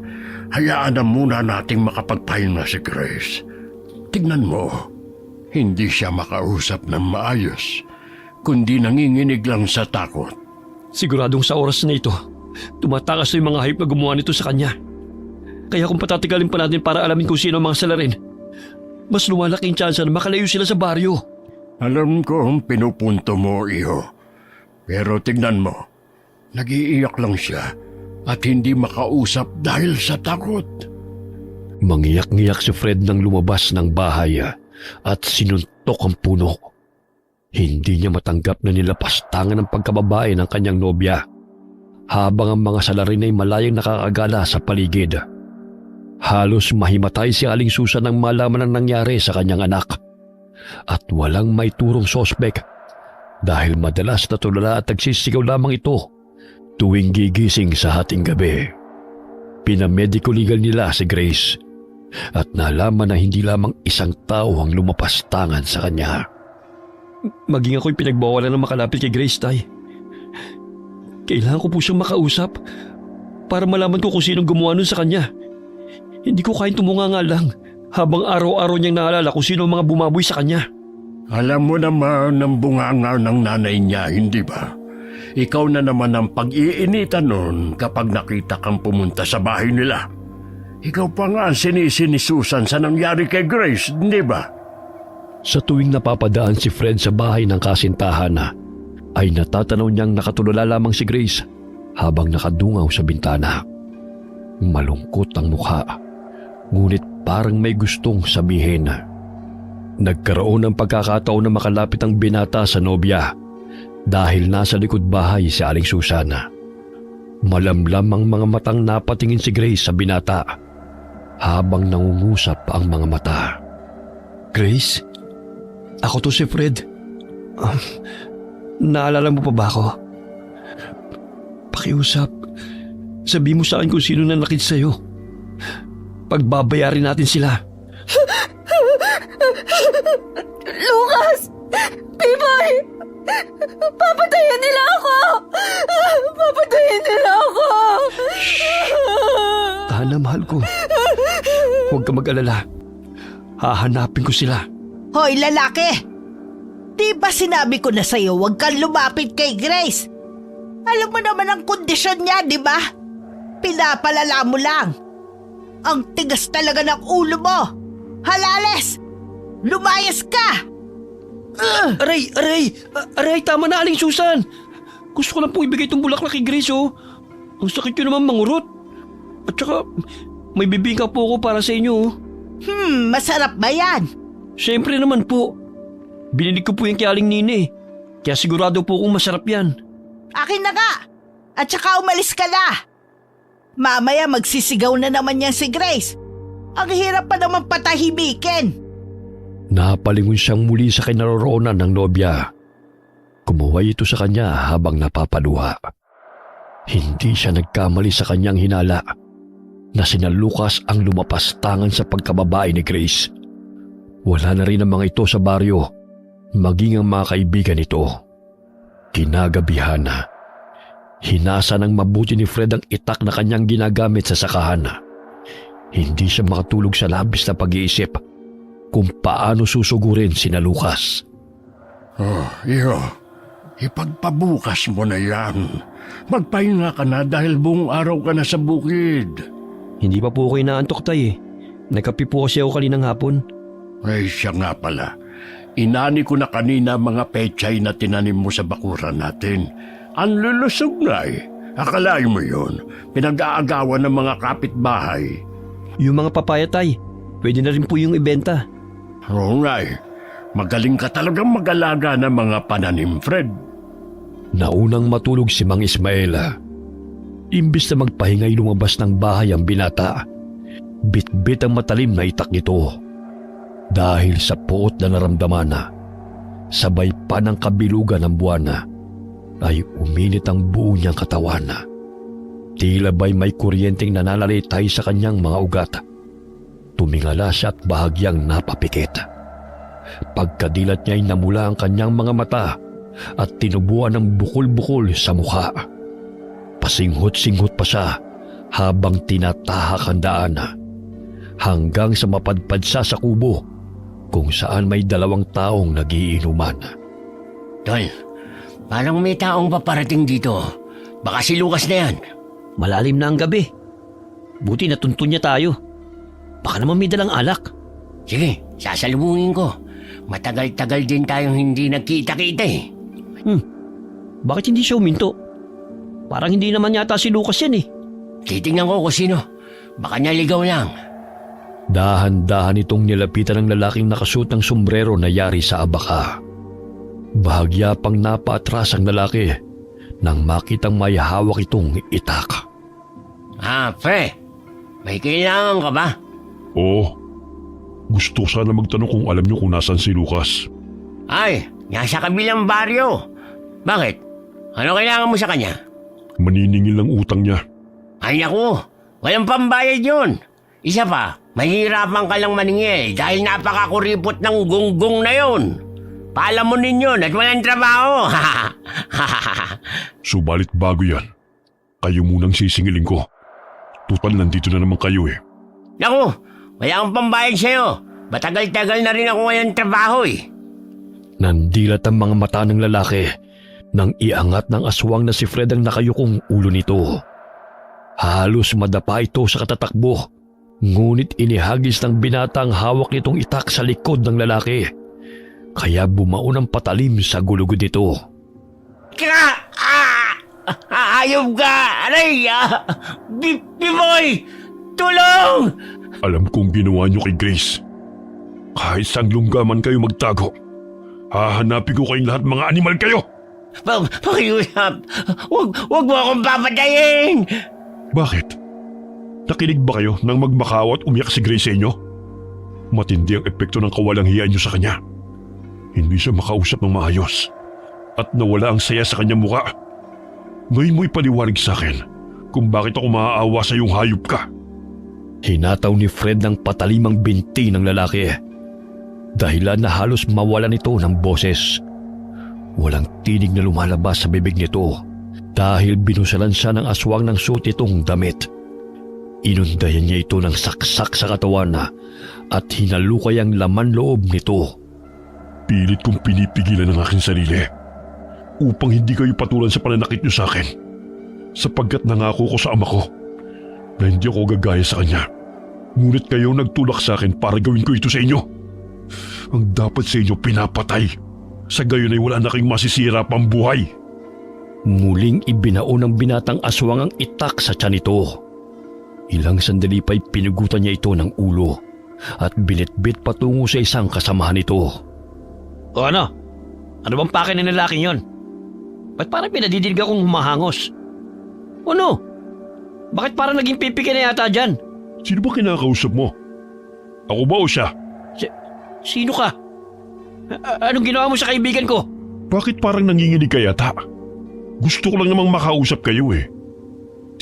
Hayaan na muna nating makapagpahinga si Grace. Tignan mo, hindi siya makausap ng maayos, kundi nanginginig lang sa takot. Siguradong sa oras na ito, tumatakas na yung mga hayop na gumawa nito sa kanya. Kaya kung patatigalin pa natin para alamin kung sino ang mga salarin, mas lumalaki ang tsansa na makalayo sila sa baryo. Alam ko ang pinupunto mo, iho. Pero tignan mo, nag-iiyak lang siya at hindi makausap dahil sa takot. Mangiyak-ngiyak si Fred nang lumabas ng bahay at sinuntok ang puno. Hindi niya matanggap na nilapastangan ng pagkababae ng kanyang nobya habang ang mga salarin ay malayang nakakagala sa paligid. Halos mahimatay si Aling Susan nang malaman ang nangyari sa kanyang anak. At walang may turong sospek dahil madalas na tulala at nagsisigaw lamang ito tuwing gigising sa hating gabi. Pinamedico legal nila si Grace at nalaman na hindi lamang isang tao ang lumapastangan sa kanya. Maging ako'y pinagbawalan ng makalapit kay Grace, Tay. Kailangan ko po siyang makausap para malaman ko kung sinong gumawa nun sa kanya. Hindi ko kayang tumunganga lang habang araw-araw niyang naalala kung sino ang mga bumaboy sa kanya. Alam mo naman ang bunganga ng nanay niya, hindi ba? Ikaw na naman ang pag-iinitan nun kapag nakita kang pumunta sa bahay nila. Ikaw pa nga ang sinisi ni Susan sa nangyari kay Grace, hindi ba? Sa tuwing napapadaan si Fred sa bahay ng kasintahan ay natatanaw niyang nakatulala lamang si Grace habang nakadungaw sa bintana. Malungkot ang mukha, ngunit parang may gustong sabihin. Nagkaroon ng pagkakataon na makalapit ang binata sa nobya dahil nasa likod bahay si Aling Susan. Malamlam ang mga matang napatingin si Grace sa binata habang nangungusap ang mga mata. Grace? Ako to si Fred. Naalala mo pa ba ako? Pakiusap. Sabi mo sa akin kung sino nanakit sa'yo. Pagbabayarin natin sila. Lucas! Piboy! Papatayin nila ako! Papatayin nila ako! Tahan na, mahal ko. Huwag ka mag-alala. Hahanapin ko sila. Hoy, lalaki! Di ba sinabi ko na sa'yo huwag kang lumapit kay Grace? Alam mo naman ang kondisyon niya, di ba? Pinapalala mo lang. Ang tigas talaga ng ulo mo. Halales! Lumayas ka! Aray! Aray, tama na, Aling Susan! Gusto ko lang po ibigay itong bulaklak kay Grace, oh. Ang sakit yun naman mangurot. At saka, may bibingka po ako para sa inyo, oh. Masarap ba yan? Siyempre naman po. Binilig ko po yung kay Aling Nina, eh. Kaya sigurado po kung masarap yan. Akin na nga! At saka umalis ka na! Mamaya magsisigaw na naman yan si Grace. Ang hirap pa naman patahimikin. Napalingon siyang muli sa kinaroroonan ng nobya. Kumuha ito sa kanya habang napapaluha. Hindi siya nagkamali sa kanyang hinala na sina Lucas ang lumapastangan sa pagkababae ni Grace. Wala na rin ang mga ito sa baryo, maging ang mga kaibigan nito. Kinagabihan na. Hinasa ng mabuti ni Fred ang itak na kanyang ginagamit sa sakahan. Hindi siya makatulog sa labis na pag-iisip kung paano susugurin sina Lucas. Iyo, ipagpabukas mo na yan. Magpahinga ka na dahil buong araw ka na sa bukid. Hindi pa po ako inaantok, tay, eh. Nagkape po kasi ako kaninang hapon. Ay, siya nga pala. Inani ko na kanina mga pechay na tinanim mo sa bakuran natin. Ang lulusog na eh. Akalain mo yun. Pinag-aagawan ng mga kapitbahay. Yung mga papaya, tay, pwede na rin po yung ibenta. Oo nga eh. Magaling ka talagang mag-alaga ng mga pananim, Fred. Naunang matulog si Mang Ismaela. Imbis na magpahingay lumabas ng bahay ang binata, bit-bit ang matalim na itak nito. Dahil sa puot na naramdaman na, sabay pa ng kabilugan ng buwana, ay uminit ang buo niyang katawan. Tila ba'y may kuryenteng nananalitay sa kanyang mga ugat. Tumingala siya at bahagyang napapikit. Pagkadilat niya'y namula ang kanyang mga mata at tinubuan ng bukol-bukol sa mukha. Pasinghot-singhot pa siya habang tinatahak ang daan hanggang sa mapadpad siya sa kubo kung saan may 2 taong nagiinuman. Tol, parang may taong paparating dito. Baka si Lucas na yan. Malalim na ang gabi. Buti natuntun niya tayo. Baka naman may dalang alak. Sige, sasalubungin ko. Matagal-tagal din tayong hindi nagkita-kita eh. Bakit hindi siya uminto? Parang hindi naman yata si Lucas yan, eh. Titingnan ko kung sino. Baka naligaw lang. Dahan-dahan itong nilapitan ng lalaking nakasuot ng sombrero na yari sa abaka. Bahagya pang napaatras ang lalaki nang makitang may hawak itong itak. Pre. May kailangan ka ba? Oo. Gusto ko sana magtanong kung alam niyo kung nasan si Lucas. Ay, nasa kabilang baryo. Bakit? Ano kailangan mo sa kanya? Maniningil ng utang niya. Ay naku, walang pambayad yun. Isa pa, mahirapan ka lang maningil dahil napakakuripot ng gunggong na yun. Palamunin yun at walang trabaho. Subalit bago yan, kayo munang sisingilin ko. Tutal nandito na naman kayo eh. Naku, wala akong pambayad sa'yo. Matagal-tagal na rin ako ngayon trabaho eh. Nandilat ang mga mata ng lalaki nang iangat ng aswang na si Fred ang nakayukong ulo nito. Halos madapa ito sa katatakbo, ngunit inihagis ng binata ang hawak nitong itak sa likod ng lalaki. Kaya bumaon ang patalim sa gulugod nito. Ayop ka! Aray! Biboy! Tulong! Alam kong ginawa niyo kay Grace. Kahit saan lunggaman kayo magtago, hahanapin ko kayong lahat mga animal kayo! Pakiusap! Huwag mo akong papatayin! Bakit? Nakinig ba kayo nang magmakawa at umiyak si Grace sa inyo? Matindi ang epekto ng kawalang hiya niyo sa kanya. Hindi siya makausap ng maayos at nawala ang saya sa kanyang muka. Ngayon mo ipaliwanag sa akin kung bakit ako maaawa sa iyong hayop ka. Hinataw ni Fred ng patalimang binti ng lalaki. Dahilan na halos mawalan ito ng boses. Walang tinig na lumalabas sa bibig nito dahil binusalan siya ng aswang ng suot itong damit. Inundayan niya ito ng saksak sa katawan at hinalukay ang laman loob nito. Pilit kong pinipigilan ang aking sarili upang hindi kayo patulan sa pananakit niyo sa akin, sapagkat nangako ko sa ama ko na hindi ako gagaya sa kanya. Ngunit kayo nagtulak sa akin para gawin ko ito sa inyo. Ang dapat sa inyo pinapatay. Sa gayon ay wala na kayong masisira pang buhay. Muling ibinao ng binatang aswang ang itak sa tiyan nito. Ilang sandali pa'y pinugutan niya ito ng ulo at binitbit patungo sa isang kasamahan nito. O ano? Ano bang pake ng lalaking yon? Ba't parang pinadidinig akong humahangos? Ano? Bakit parang naging pipiki na yata dyan? Sino ba kinakausap mo? Ako ba o siya? Sino ka? Anong ginawa mo sa kaibigan ko? Bakit parang nanginginig ka yata? Gusto ko lang namang makausap kayo eh.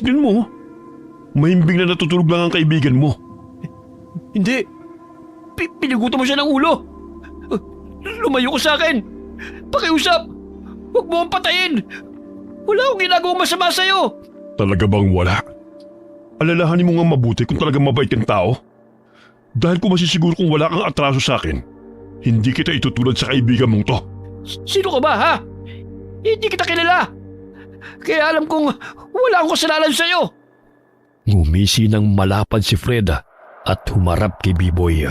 Tignan mo, mahimbing na natutulog lang ang kaibigan mo. Hindi. Pinugutan mo siya ng ulo. Lumayo ko sa akin. Pakiusap. Huwag mo akong patayin. Wala akong ginagawang masama sa'yo. Talaga bang wala? Alalahanin mo nga mabuti kung talagang mabait kang tao. Dahil kung masisiguro kung wala kang atraso sa akin, hindi kita itutulad sa kaibigan mong to. Sino ka ba, ha? Hindi kita kilala. Kaya alam kong wala akong kasalanan sa'yo. Ngumisi ng malapad si Fred at humarap kay B-Boy.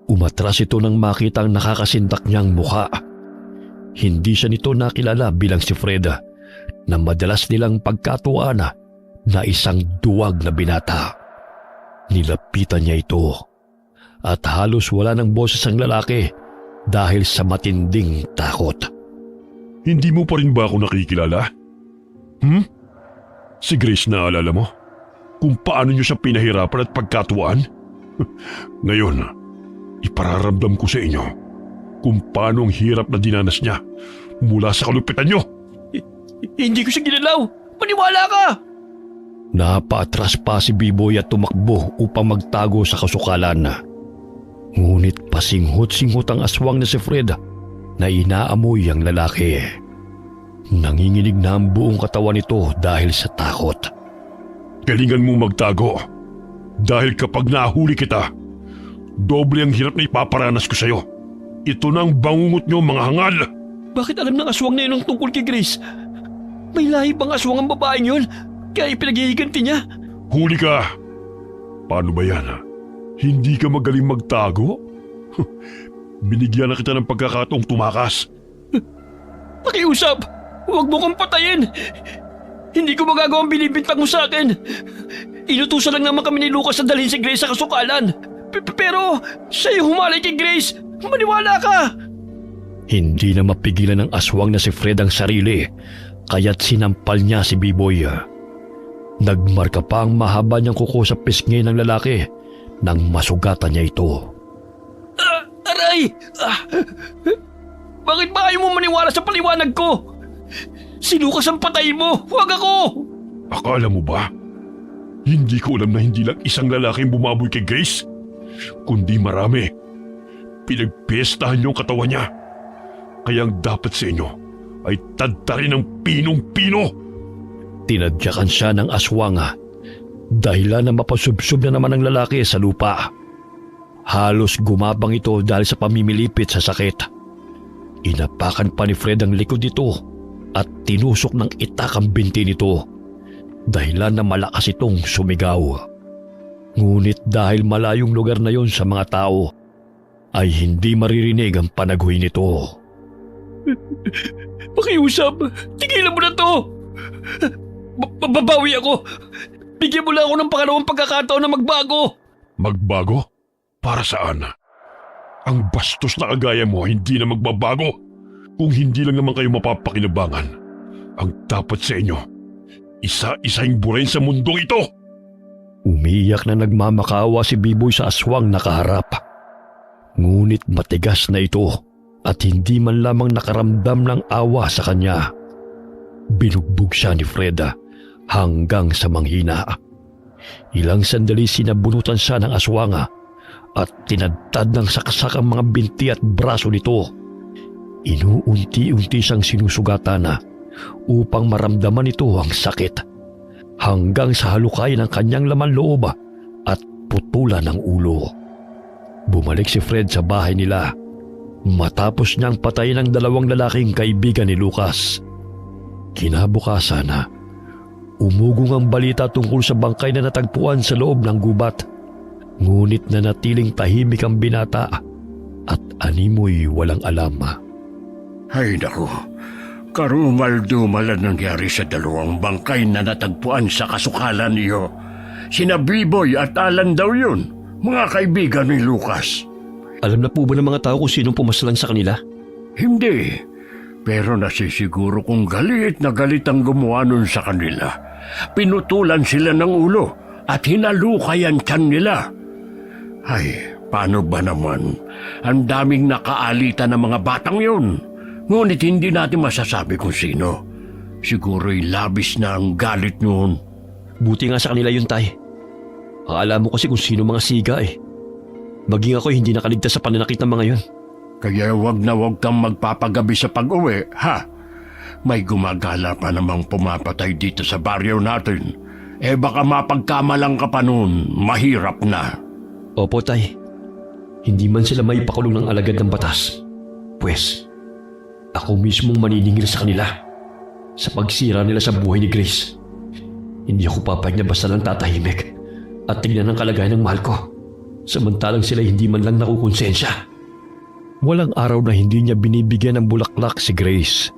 Umatras ito nang makita ang nakakasindak niyang mukha. Hindi siya nito nakilala bilang si Fred na madalas nilang pagkatuwaan na isang duwag na binata. Nilapitan niya ito at halos wala ng boses ang lalaki dahil sa matinding takot. Hindi mo pa rin ba ako nakikilala? Si Grace na alala mo? Kung paano niyo siya pinahirapan at pagkatuwaan? Ngayon, ipararamdam ko sa inyo kung paano ang hirap na dinanas niya mula sa kalupitan niyo. Hindi ko siya ginalaw. Maniwala ka! Napaatras pa si B-Boy at tumakbo upang magtago sa kasukalan. Ngunit pasinghot-singhot ang aswang na si Fred na inaamoy ang lalaki. Nanginginig na ang buong katawan nito dahil sa takot. Galingan mo magtago dahil kapag nahuli kita, doble ang hirap na ipaparanas ko sa'yo. Ito na ang bangungot niyo, mga hangal! Bakit alam ng aswang na yun ang tungkol kay Grace? May lahi bang aswang ang babaeng yun? Kaya ipinaghihiganti niya? Huli ka! Paano ba yan, ha? Hindi ka magaling magtago? Binigyan na kita ng pagkakataong tumakas. Pakiusap! Huwag mo kong patayin! Hindi ko magagawa ang binibintang mo sa akin! Inutusan lang naman kami ni Lucas na dalhin si Grace sa kasukalan. Pero siya yung humalay kay Grace! Maniwala ka! Hindi na mapigilan ng aswang na si Fred ang sarili, kaya't sinampal niya si B-Boy. Nagmarka pa ang mahaba niyang kuko sa pisngi ng lalaki nang masugatan niya ito. Aray! Bakit ba ayaw mo maniwala sa paliwanag ko? Si Lucas ang patay mo, huwag ako! Akala mo ba? Hindi ko alam na hindi lang isang lalaking bumaboy kay Grace, kundi marami. Pinagpiestahan niyo ang katawan niya. Kaya ang dapat sa inyo ay tadtarin ng pinong-pino. Tinadyakan siya ng aswang dahilan na mapasubsob na naman ang lalaki sa lupa. Halos gumabang ito dahil sa pamimilipit sa sakit. Inapakan pa ni Fred ang likod nito at tinusok ng itak ang binti nito dahilan na malakas itong sumigaw. Ngunit dahil malayong lugar na yon sa mga tao, ay hindi maririnig ang panaguhin nito. Pakiusap! Tigilan mo na to! Babawi ako! Bigyan mo lang ako ng pangalawang pagkakataon na magbago! Magbago? Para saan? Ang bastos na kagaya mo hindi na magbabago. Kung hindi lang naman kayo mapapakinabangan, ang dapat sa inyo, isa-isang burahin sa mundong ito. Umiiyak na nagmamakaawa si Biboy sa aswang nakaharap. Ngunit matigas na ito at hindi man lamang nakaramdam ng awa sa kanya. Binugbog siya ni Freda hanggang sa manghina. Ilang sandali sinabunutan siya ng aswanga at tinadtad ng saksak ang mga binti at braso nito. Inuunti-unti siyang sinusugatan upang maramdaman ito ang sakit hanggang sa halukay ng kanyang laman loob at putulan ng ulo. Bumalik si Fred sa bahay nila matapos niyang patayin ang 2 lalaking kaibigan ni Lucas. Kinabukasan, umugong ang balita tungkol sa bangkay na natagpuan sa loob ng gubat. Ngunit nanatiling tahimik ang binata at animoy walang alam. Ay naku, karumal-dumal ang nangyari sa 2 bangkay na natagpuan sa kasukalan niyo. Sina Biboy at Alan daw yun, mga kaibigan ni Lucas. Alam na po ba ng mga tao kung sinong pumaslang sa kanila? Hindi, pero nasisiguro kung galit na galit ang gumawa nun sa kanila. Pinutulan sila ng ulo at hinalukay ang tiyan nila. Ay, paano ba naman? Ang daming nakaalitan ng mga batang yun. Ngunit hindi natin masasabi kung sino. Siguro'y labis na ang galit noon. Buti nga sa kanila yun, Tay. Akala mo kasi kung sino mga siga eh. Maging ako hindi nakaligtas sa pananakit ng mga yun. Kaya wag na wag kang magpapagabi sa pag-uwi, ha? May gumagala pa namang pumapatay dito sa baryo natin. Eh baka mapagkamalang ka pa noon, mahirap na. Opo, Tay. Hindi man sila may pakulong ng alagad ng batas. Pwes, ako mismong maniningil sa kanila sa pagsira nila sa buhay ni Grace. Hindi ako papayag na basta lang tatahimik at tignan ang kalagayan ng mahal ko. Samantalang sila hindi man lang nakukonsensya. Walang araw na hindi niya binibigyan ng bulaklak si Grace.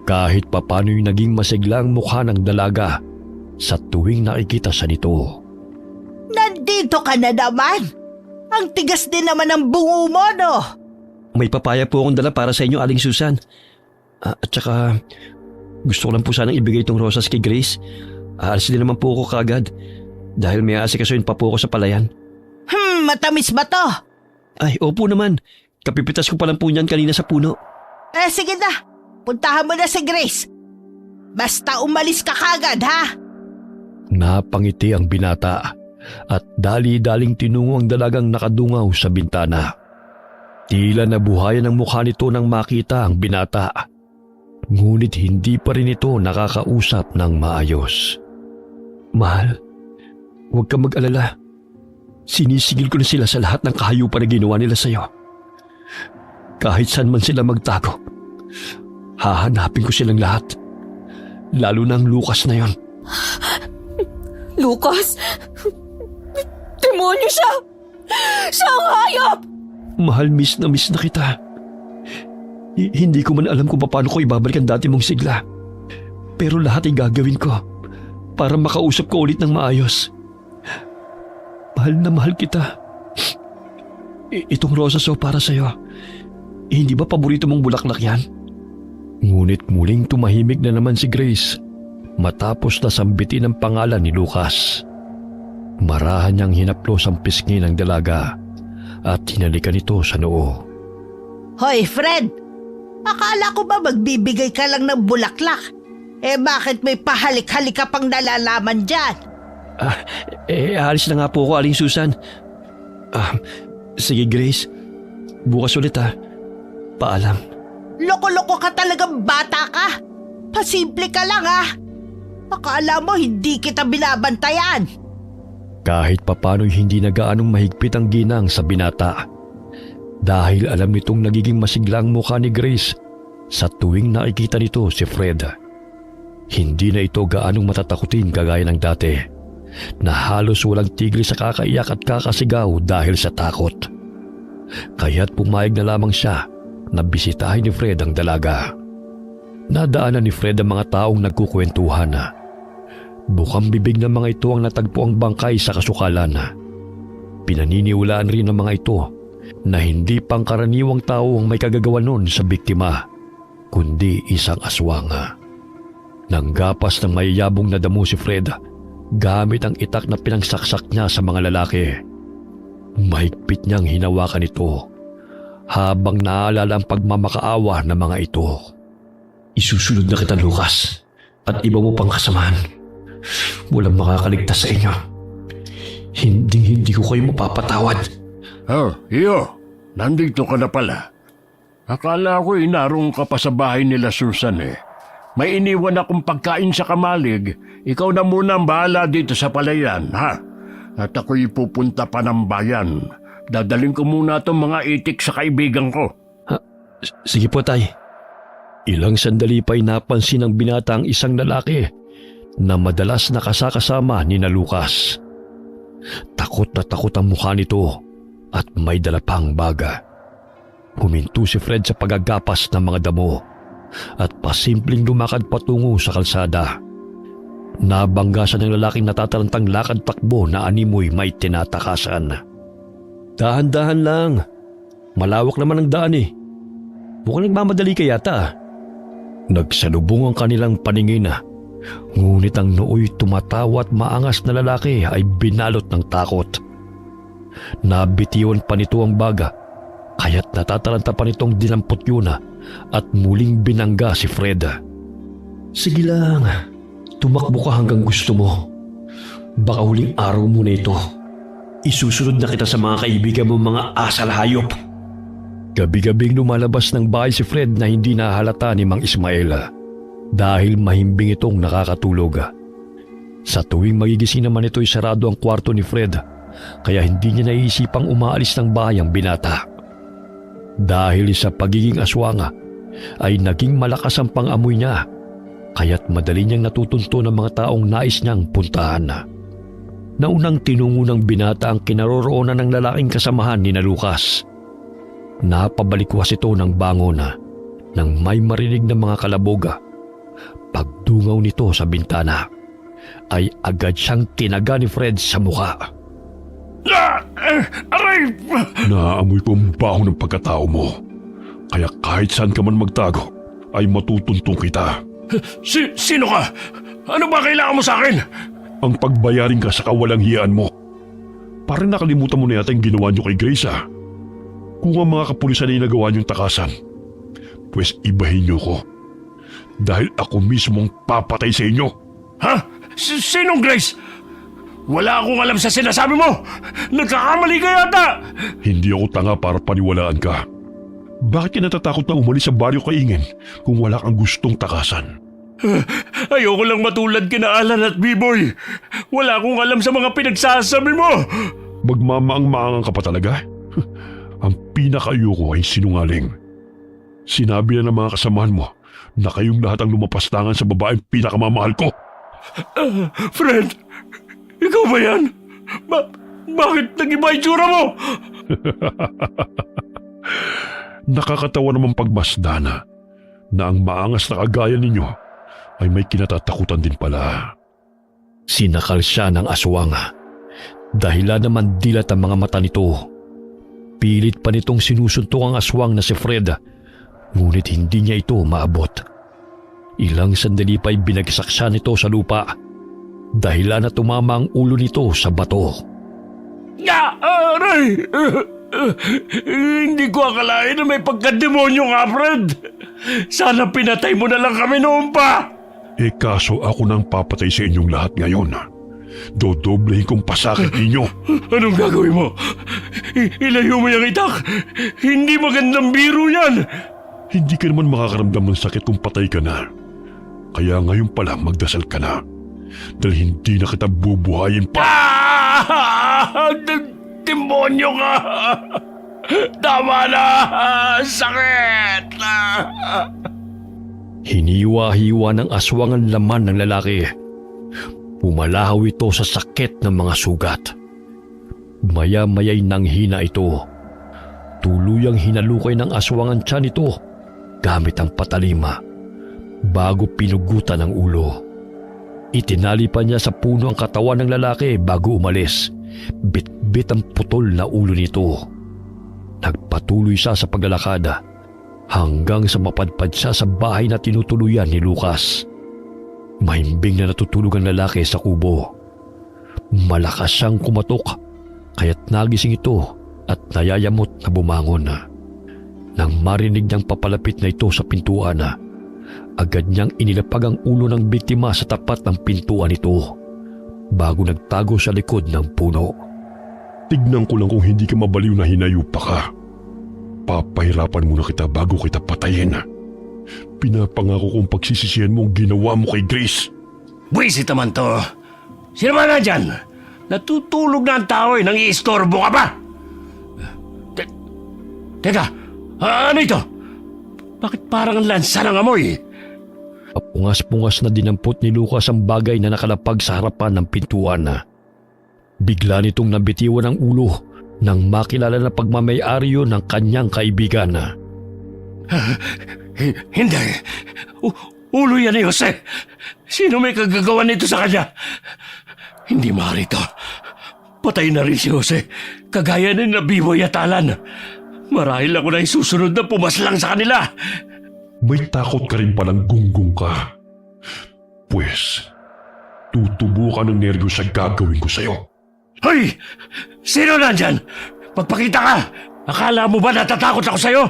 Kahit papano'y naging masiglang mukha ng dalaga sa tuwing nakikita siya nito. Nandito ka na naman! Ang tigas din naman ng bungo mo, no? May papaya po akong dala para sa inyo, Aling Susan. At saka, gusto ko lang po sanang ibigay itong rosas kay Grace. Aalis din naman po ako kagad dahil may aasikasuhin pa po ako sa palayan. Matamis ba to? Ay, opo naman. Kapipitas ko pa lang po niyan kanina sa puno. Sige na. Puntahan mo na si Grace. Basta umalis ka kagad, ha? Napangiti ang binata at dali-daling tinungo ang dalagang nakadungaw sa bintana. Tila nabuhayan ang mukha nito nang makita ang binata. Ngunit hindi pa rin ito nakakausap ng maayos. Mahal, huwag kang mag-alala. Sinisigil ko na sila sa lahat ng kahayupan na ginawa nila sa'yo. Kahit saan man sila magtago, hahanapin ko silang lahat. Lalo na ang Lucas na yon. Lucas! Demonyo siya! Siya ang hayop! Mahal, miss na kita. Hindi ko man alam kung paano ko ibabalik ang dati mong sigla. Pero lahat ay gagawin ko para makausap ko ulit ng maayos. Mahal na mahal kita. Itong rosas para sa'yo. Hindi ba paborito mong bulaklak yan? Ngunit muling tumahimik na naman si Grace matapos na sambitin ang pangalan ni Lucas. Marahan niyang hinaplos ang pisngi ng dalaga at hinalikan ito sa noo. Hoy, Fred! Akala ko ba magbibigay ka lang ng bulaklak? Bakit may pahalik-halik ka pang nalalaman dyan? Alis na nga po ako, Aling Susan. Sige, Grace. Bukas ulit, ha. Paalam. Loko-loko ka talagang bata ka. Pasimple ka lang, ha. Akala mo hindi kita binabantayan. Kahit papano'y hindi na gaanong mahigpit ang ginang sa binata. Dahil alam nitong nagiging masiglang mukha ni Grace sa tuwing nakikita nito si Fred. Hindi na ito gaanong matatakutin kagaya ng dati, na halos walang tigil sa kakaiyak at kakasigaw dahil sa takot. Kaya't pumayag na lamang siya na bisitahin ni Fred ang dalaga. Nadaanan ni Fred ang mga taong nagkukwentuhan. Bukang bibig ng mga ito ang natagpo ang bangkay sa kasukalan. Pinaniniwalaan rin ng mga ito na hindi pangkaraniwang tao ang may kagagawa nun sa biktima, kundi isang aswang. Nang gapas ng mayayabong na damo si Fred gamit ang itak na pinangsaksak niya sa mga lalaki. Mahigpit niyang hinawakan ito habang naalala ang pagmamakaawa ng mga ito. Isusunod na kita, Lucas, at iba mo pang kasamahan. Walang makakaligtas sa inyo. Hindi ko kayo mapapatawad. Oh, iyo. Nandito ka na pala. Akala ko naroon ka pa sa bahay nila Susan eh. May iniwan akong pagkain sa kamalig. Ikaw na muna ang bahala dito sa palayan, ha? At ako'y pupunta pa ng bayan. Dadaling ko muna itong mga itik sa kaibigan ko. Sige po, tay. Ilang sandali pa'y napansin ng binata ang isang lalaki na madalas nakasakasama ni na Lucas. Takot na takot ang mukha nito at may dala pang baga. Huminto si Fred sa pagagapas ng mga damo at pasimpleng lumakad patungo sa kalsada. Nabangga siya ng lalaking natatarantang lakad takbo na animoy may tinatakasan. Dahan-dahan lang. Malawak naman ang daan eh. Mukhang nagmamadali ka yata. Nagsalubong ang kanilang paningin. Ngunit ang nooy tumatawa at maangas na lalaki ay binalot ng takot. Nabitiwan pa nito ang baga, kaya't natataranta pa nitong dinampot yun at muling binangga si Fred. Sige lang, tumakbo ka hanggang gusto mo. Baka huling araw mo na ito. Isusunod na kita sa mga kaibigan mo, mga asal hayop. Gabi-gabing lumalabas ng bahay si Fred na hindi nahalata ni Mang Ismael dahil mahimbing itong nakakatulog. Sa tuwing magigising naman ito'y sarado ang kwarto ni Fred, kaya hindi niya naiisipang umaalis ng bahay ang binata. Dahil sa pagiging aswanga ay naging malakas ang pangamoy niya, kaya't madali niyang natutunto ng mga taong nais niyang puntahan. Naunang tinungo ng binata ang kinaroroonan ng lalaking kasamahan ni na Lucas. Napabalikwas ito ng bangon nang may marinig ng mga kalaboga. Pagdungaw nito sa bintana ay agad siyang tinaga ni Fred sa mukha. Aray! Naaamoy ko ang baho ng pagkatao mo. Kaya kahit saan ka man magtago, ay matutuntong kita. Sino ka? Ano ba kailangan mo sa akin? Ang pagbayarin ka sa kawalang hiyaan mo. Parang nakalimutan mo na yata yung ginawa niyo kay Grace, ha? Kung ang mga kapulisan ay nagawa niyong takasan, pues ibahin niyo ko. Dahil ako mismo ang papatay sa inyo. Ha? Sinong Grace? Wala akong alam sa sinasabi mo! Nagkakamali ka yata! Hindi ako tanga para paniwalaan ka. Bakit ka natatakot na umalis sa baryo Kaingin kung wala kang gustong takasan? Ayoko lang matulad kina Alan at B-Boy. Wala akong alam sa mga pinagsasabi mo. Magmamaang-maangang ka pa talaga? Ang pinaka-ayoko ay sinungaling. Sinabi na ng mga kasamahan mo na kayong lahat ang lumapastangan sa babaeng pinakamamahal ko. Fred, ikaw ba yan? Bakit nag-iba itsura mo? Nakakatawa naman pagmasdana na ang maangas na kagaya ninyo ay may kinatatakutan din pala. Sinakal siya ng aswang. Dahilan naman dilat ang mga mata nito. Pilit pa nitong sinusuntok ang aswang na si Fred, ngunit hindi niya ito maabot. Ilang sandali pa'y binagsak siya nito sa lupa. Dahilan na tumama ang ulo nito sa bato. Aray! Hindi ko akalain na may pagkademonyo ka, Fred. Sana pinatay mo na lang kami noon pa. Kaso ako nang papatay sa inyong lahat ngayon. Dodoblehin kong pasakit ninyo. Anong gagawin mo? Ilayo mo yung itak. Hindi magandang biro yan. Hindi ka naman makakaramdam ng sakit kung patay ka na. Kaya ngayon pala magdasal ka na. Dahil hindi na kita bubuhayin pa. Demonyo ka! Tama na! Sakit! Hiniwa-hiwa ng aswang ang laman ng lalaki. Pumalahaw ito sa sakit ng mga sugat. Maya-maya'y nanghina ito. Tuluyang hinalukay ng aswang ang tiyan nito gamit ang patalima bago pinugutan ang ulo. Itinali pa niya sa puno ang katawan ng lalaki bago umalis. Bit-bit ang putol na ulo nito. Nagpatuloy siya sa paglalakad hanggang sa mapadpad siya sa bahay na tinutuluyan ni Lucas. Mahimbing na natutulog ang lalaki sa kubo. Malakas siyang kumatok, kaya't nagising ito at nayayamot na bumangon. Nang marinig niyang papalapit na ito sa pintuan, agad niyang inilapag ang ulo ng biktima sa tapat ng pintuan ito bago nagtago sa likod ng puno. Tignan ko lang kung hindi ka mabaliw na hinayupa ka. Papahirapan muna kita bago kita patayin. Pinapangako kong pagsisisihan mo ang ginawa mo kay Grace. Buwisit naman to. Sino ba na dyan? Natutulog na ang tao nang iistorbo ka pa. Teka, ano ito? Bakit parang lansa ng amoy? Pungas-pungas na dinampot ni Lucas ang bagay na nakalapag sa harapan ng pintuan. Bigla nitong nabitiwan ang ulo nang makilala na pagmamay-ari yun ng kanyang kaibigan. Hindi. Ulo yan ni Jose. Sino may kagagawa nito sa kanya? Hindi maaari ito. Patay na rin si Jose. Kagaya na Biboy at Alan. Marahil ako na isusunod na pumaslang sa kanila. May takot ka rin palang gunggong ka. Pues, tutubo ka ng nervyos sa gagawin ko sa'yo. Hoy! Sino nandyan? Magpakita ka! Akala mo ba natatakot ako sa'yo?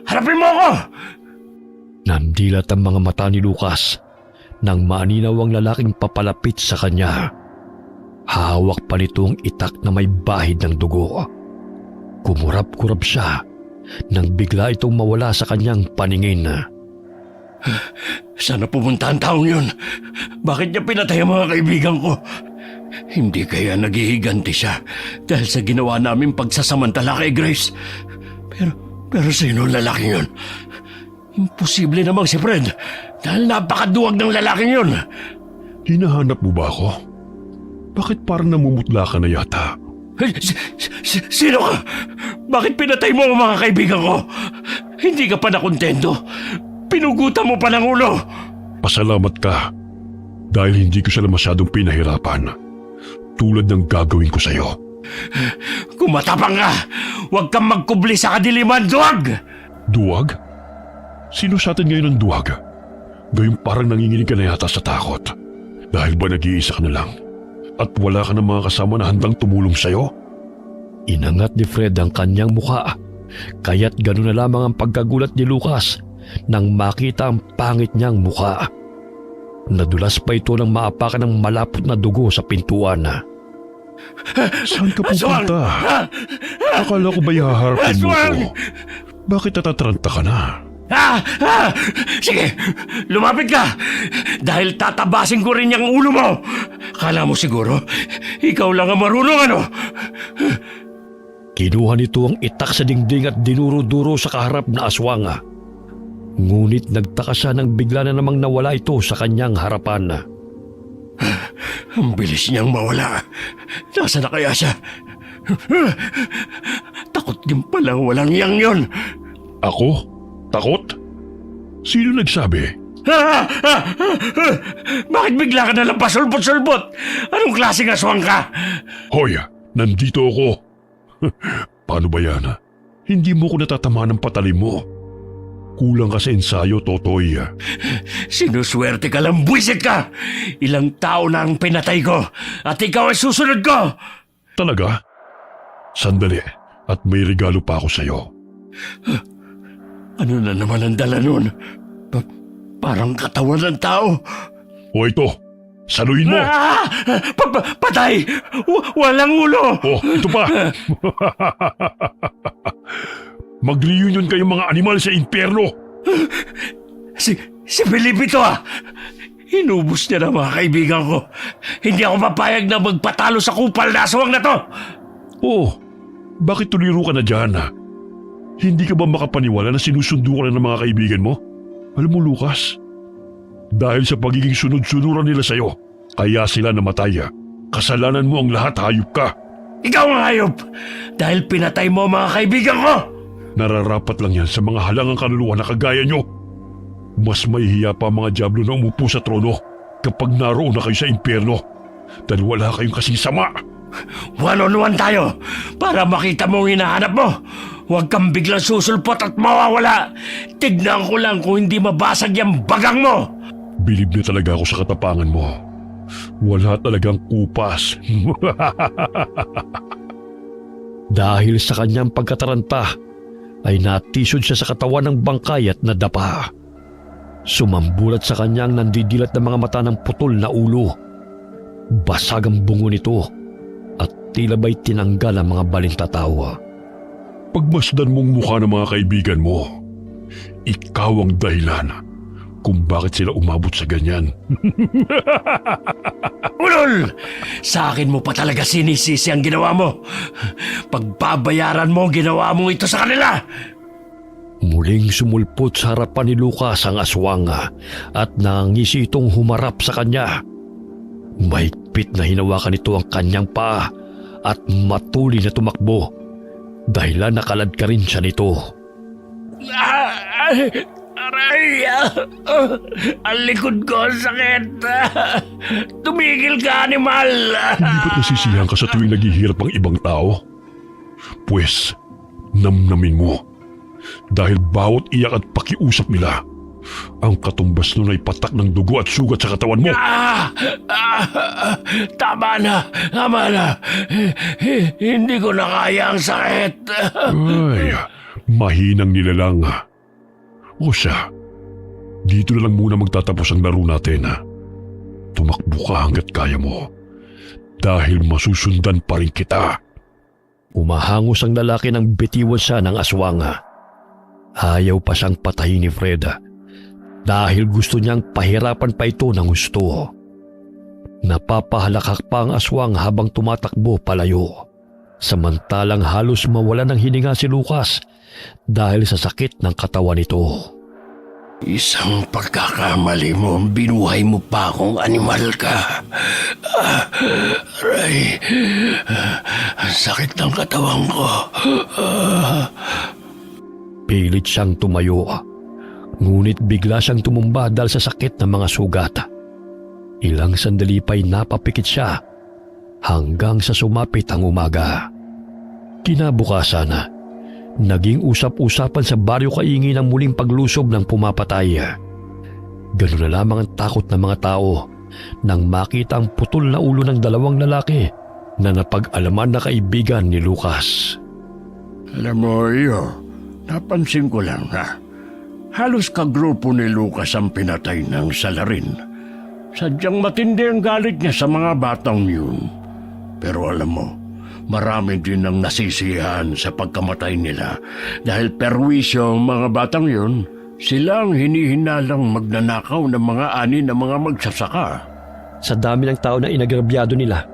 Harapin mo ako! Nandilat ang mga mata ni Lucas nang maaninaw ang lalaking papalapit sa kanya. Hawak pa nito ang itak na may bahid ng dugo. Kumurap-kurap siya nang bigla itong mawala sa kanyang paningin. Sana pumunta ang taong yun? Bakit niya pinatay ang mga kaibigan ko? Hindi kaya naghihiganti siya dahil sa ginawa namin pagsasamantala kay Grace. Pero sino ang lalaking yun? Imposible namang si Fred dahil napakaduwag ng lalaking yun. Hinahanap mo ba ako? Bakit parang namumutla ka na yata? Sino ka? Bakit pinatay mo ang mga kaibigan ko? Hindi ka pa nakontento. Pinugutan mo pa ng ulo. Pasalamat ka dahil hindi ko sila masyadong pinahirapan tulad ng gagawin ko sa'yo. Kumatapang ka! Huwag kang magkubli sa kadiliman, duwag! Duwag? Sino sa atin ngayon ang duwag? Gayong parang nanginginig ka na yata sa takot. Dahil ba nag-iisa ka na lang? At wala ka ng mga kasama na handang tumulong sa'yo? Inangat ni Fred ang kanyang mukha, kaya't gano'n na lamang ang pagkagulat ni Lucas nang makita ang pangit niyang mukha. Nadulas pa ito nang maapakan ng malapot na dugo sa pintuan. Saan ka pupunta? Akala ko ba ihaharapin mo Aswang! ko? Bakit natatranta ka na? Sige, lumapit ka! Dahil tatabasin ko rin yung ulo mo! Kala mo siguro, ikaw lang ang marunong ano? Kinuha nito ang itak sa dingding at dinuro-duro sa kaharap na aswang. Ngunit nagtaka siya nang bigla na namang nawala ito sa kanyang harapan. Ang bilis niyang mawala. Nasaan na kaya siya? Takot din pala walang yang yon. Ako? Takot? Sino nagsabi? Bakit bigla ka nalang pasulbot-sulbot? Anong klaseng aswang ka? Hoy, nandito ako. Paano ba yan? Hindi mo ko natatamaan ng patalim mo. Kulang ka sa ensayo, Totoy. Sinuswerte ka lang, buwisit ka! Ilang tao na ang pinatay ko at ikaw ay susunod ko! Talaga? Sandali, at may regalo pa ako sa'yo. Ano na naman ang dala nun? Parang katawan ng tao. O ito, saluhin mo! Patay! Walang ulo! Oh, ito pa! Mag-reunion kayong mga animal sa impyerno! Si Felipe ito ah! Inubos niya na mga kaibigan ko. Hindi ako mapayag na magpatalo sa kupal na aswang na to! Oh, bakit tuliro ka na dyan? Hindi ka ba makapaniwala na sinusundo ka na ng mga kaibigan mo? Alam mo, Lucas, dahil sa pagiging sunod-sunuran nila sa'yo, kaya sila namatay. Kasalanan mo ang lahat, hayop ka! Ikaw ang hayop! Dahil pinatay mo ang mga kaibigan ko! Nararapat lang yan sa mga halangang kaluluwa na kagaya nyo. Mas mahihiya pa ang mga dyablo na umupo sa trono kapag naroon na kayo sa impyerno dahil wala kayong kasing sama. One-on-one tayo para makita mo ang hinahanap mo. Huwag kang biglang susulpot at mawawala. Tignan ko lang kung hindi mabasag yung bagang mo. Bilib na talaga ako sa katapangan mo. Wala talagang kupas. Dahil sa kanyang pagkataranta, ay natisod siya sa katawan ng bangkay at nadapa. Sumambulat sa kanyang nandidilat na mga mata ng putol na ulo. Basag ang bungo nito at tila ba'y tinanggal ang mga balintatawa. Pagmasdan mong mukha ng mga kaibigan mo, ikaw ang dahilan kung bakit sila umabot sa ganyan. Ulol! Sa akin mo pa talaga sinisisi ang ginawa mo. Pagbabayaran mo ang ginawa mo ito sa kanila. Muling sumulpot sa harapan ni Lucas ang aswang at nangisi itong humarap sa kanya. Mahigpit na hinawakan nito ang kanyang paa at matuloy na tumakbo. Dahilan nakalad ka rin siya nito. Aray! Ang likod ko ang sakit. Tumigil ka, animal! Hindi ba't nasisiyahan ka sa tuwing naghihirap ang ibang tao? Pwes, namnamin mo. Dahil bawat iyak at pakiusap nila, ang katumbas nun ay patak ng dugo at sugat sa katawan mo. Tama na! Hindi ko na kaya ang sakit. Ay, mahinang nilalang. O siya, dito na lang muna magtatapos ang laro natin. Tumakbo ka hanggat kaya mo. Dahil masusundan pa rin kita. Umahangos ang lalaki ng bitiwan siya ng aswang. Ayaw pa siyang patayin ni Fred dahil gusto niyang pahirapan pa ito ng gusto. Napapahalakak pa ang aswang habang tumatakbo palayo. Samantalang halos mawala ng hininga si Lucas dahil sa sakit ng katawan nito. Isang pagkakamali mo, binuhay mo pa akong animal ka. Aray, sakit ng katawan ko. Pilit siyang tumayo, ngunit bigla siyang tumumba dahil sa sakit ng mga sugat. Ilang sandali pa'y napapikit siya hanggang sa sumapit ang umaga. Kinabukasan, naging usap-usapan sa baryo kaingin ang muling paglusob ng pumapatay. Ganun na lamang ang takot ng mga tao nang makita ang putol na ulo ng dalawang lalaki na napag-alaman na kaibigan ni Lucas. Alam mo, napansin ko lang halos kagrupo ni Lucas ang pinatay ng salarin. Sadyang matindi ang galit niya sa mga batang yun. Pero alam mo, marami din ang nasisiyahan sa pagkamatay nila dahil perwisyo ang mga batang yun, sila ang hinihinalang magnanakaw ng mga ani ng mga magsasaka. Sa dami ng tao na inagrabyado nila,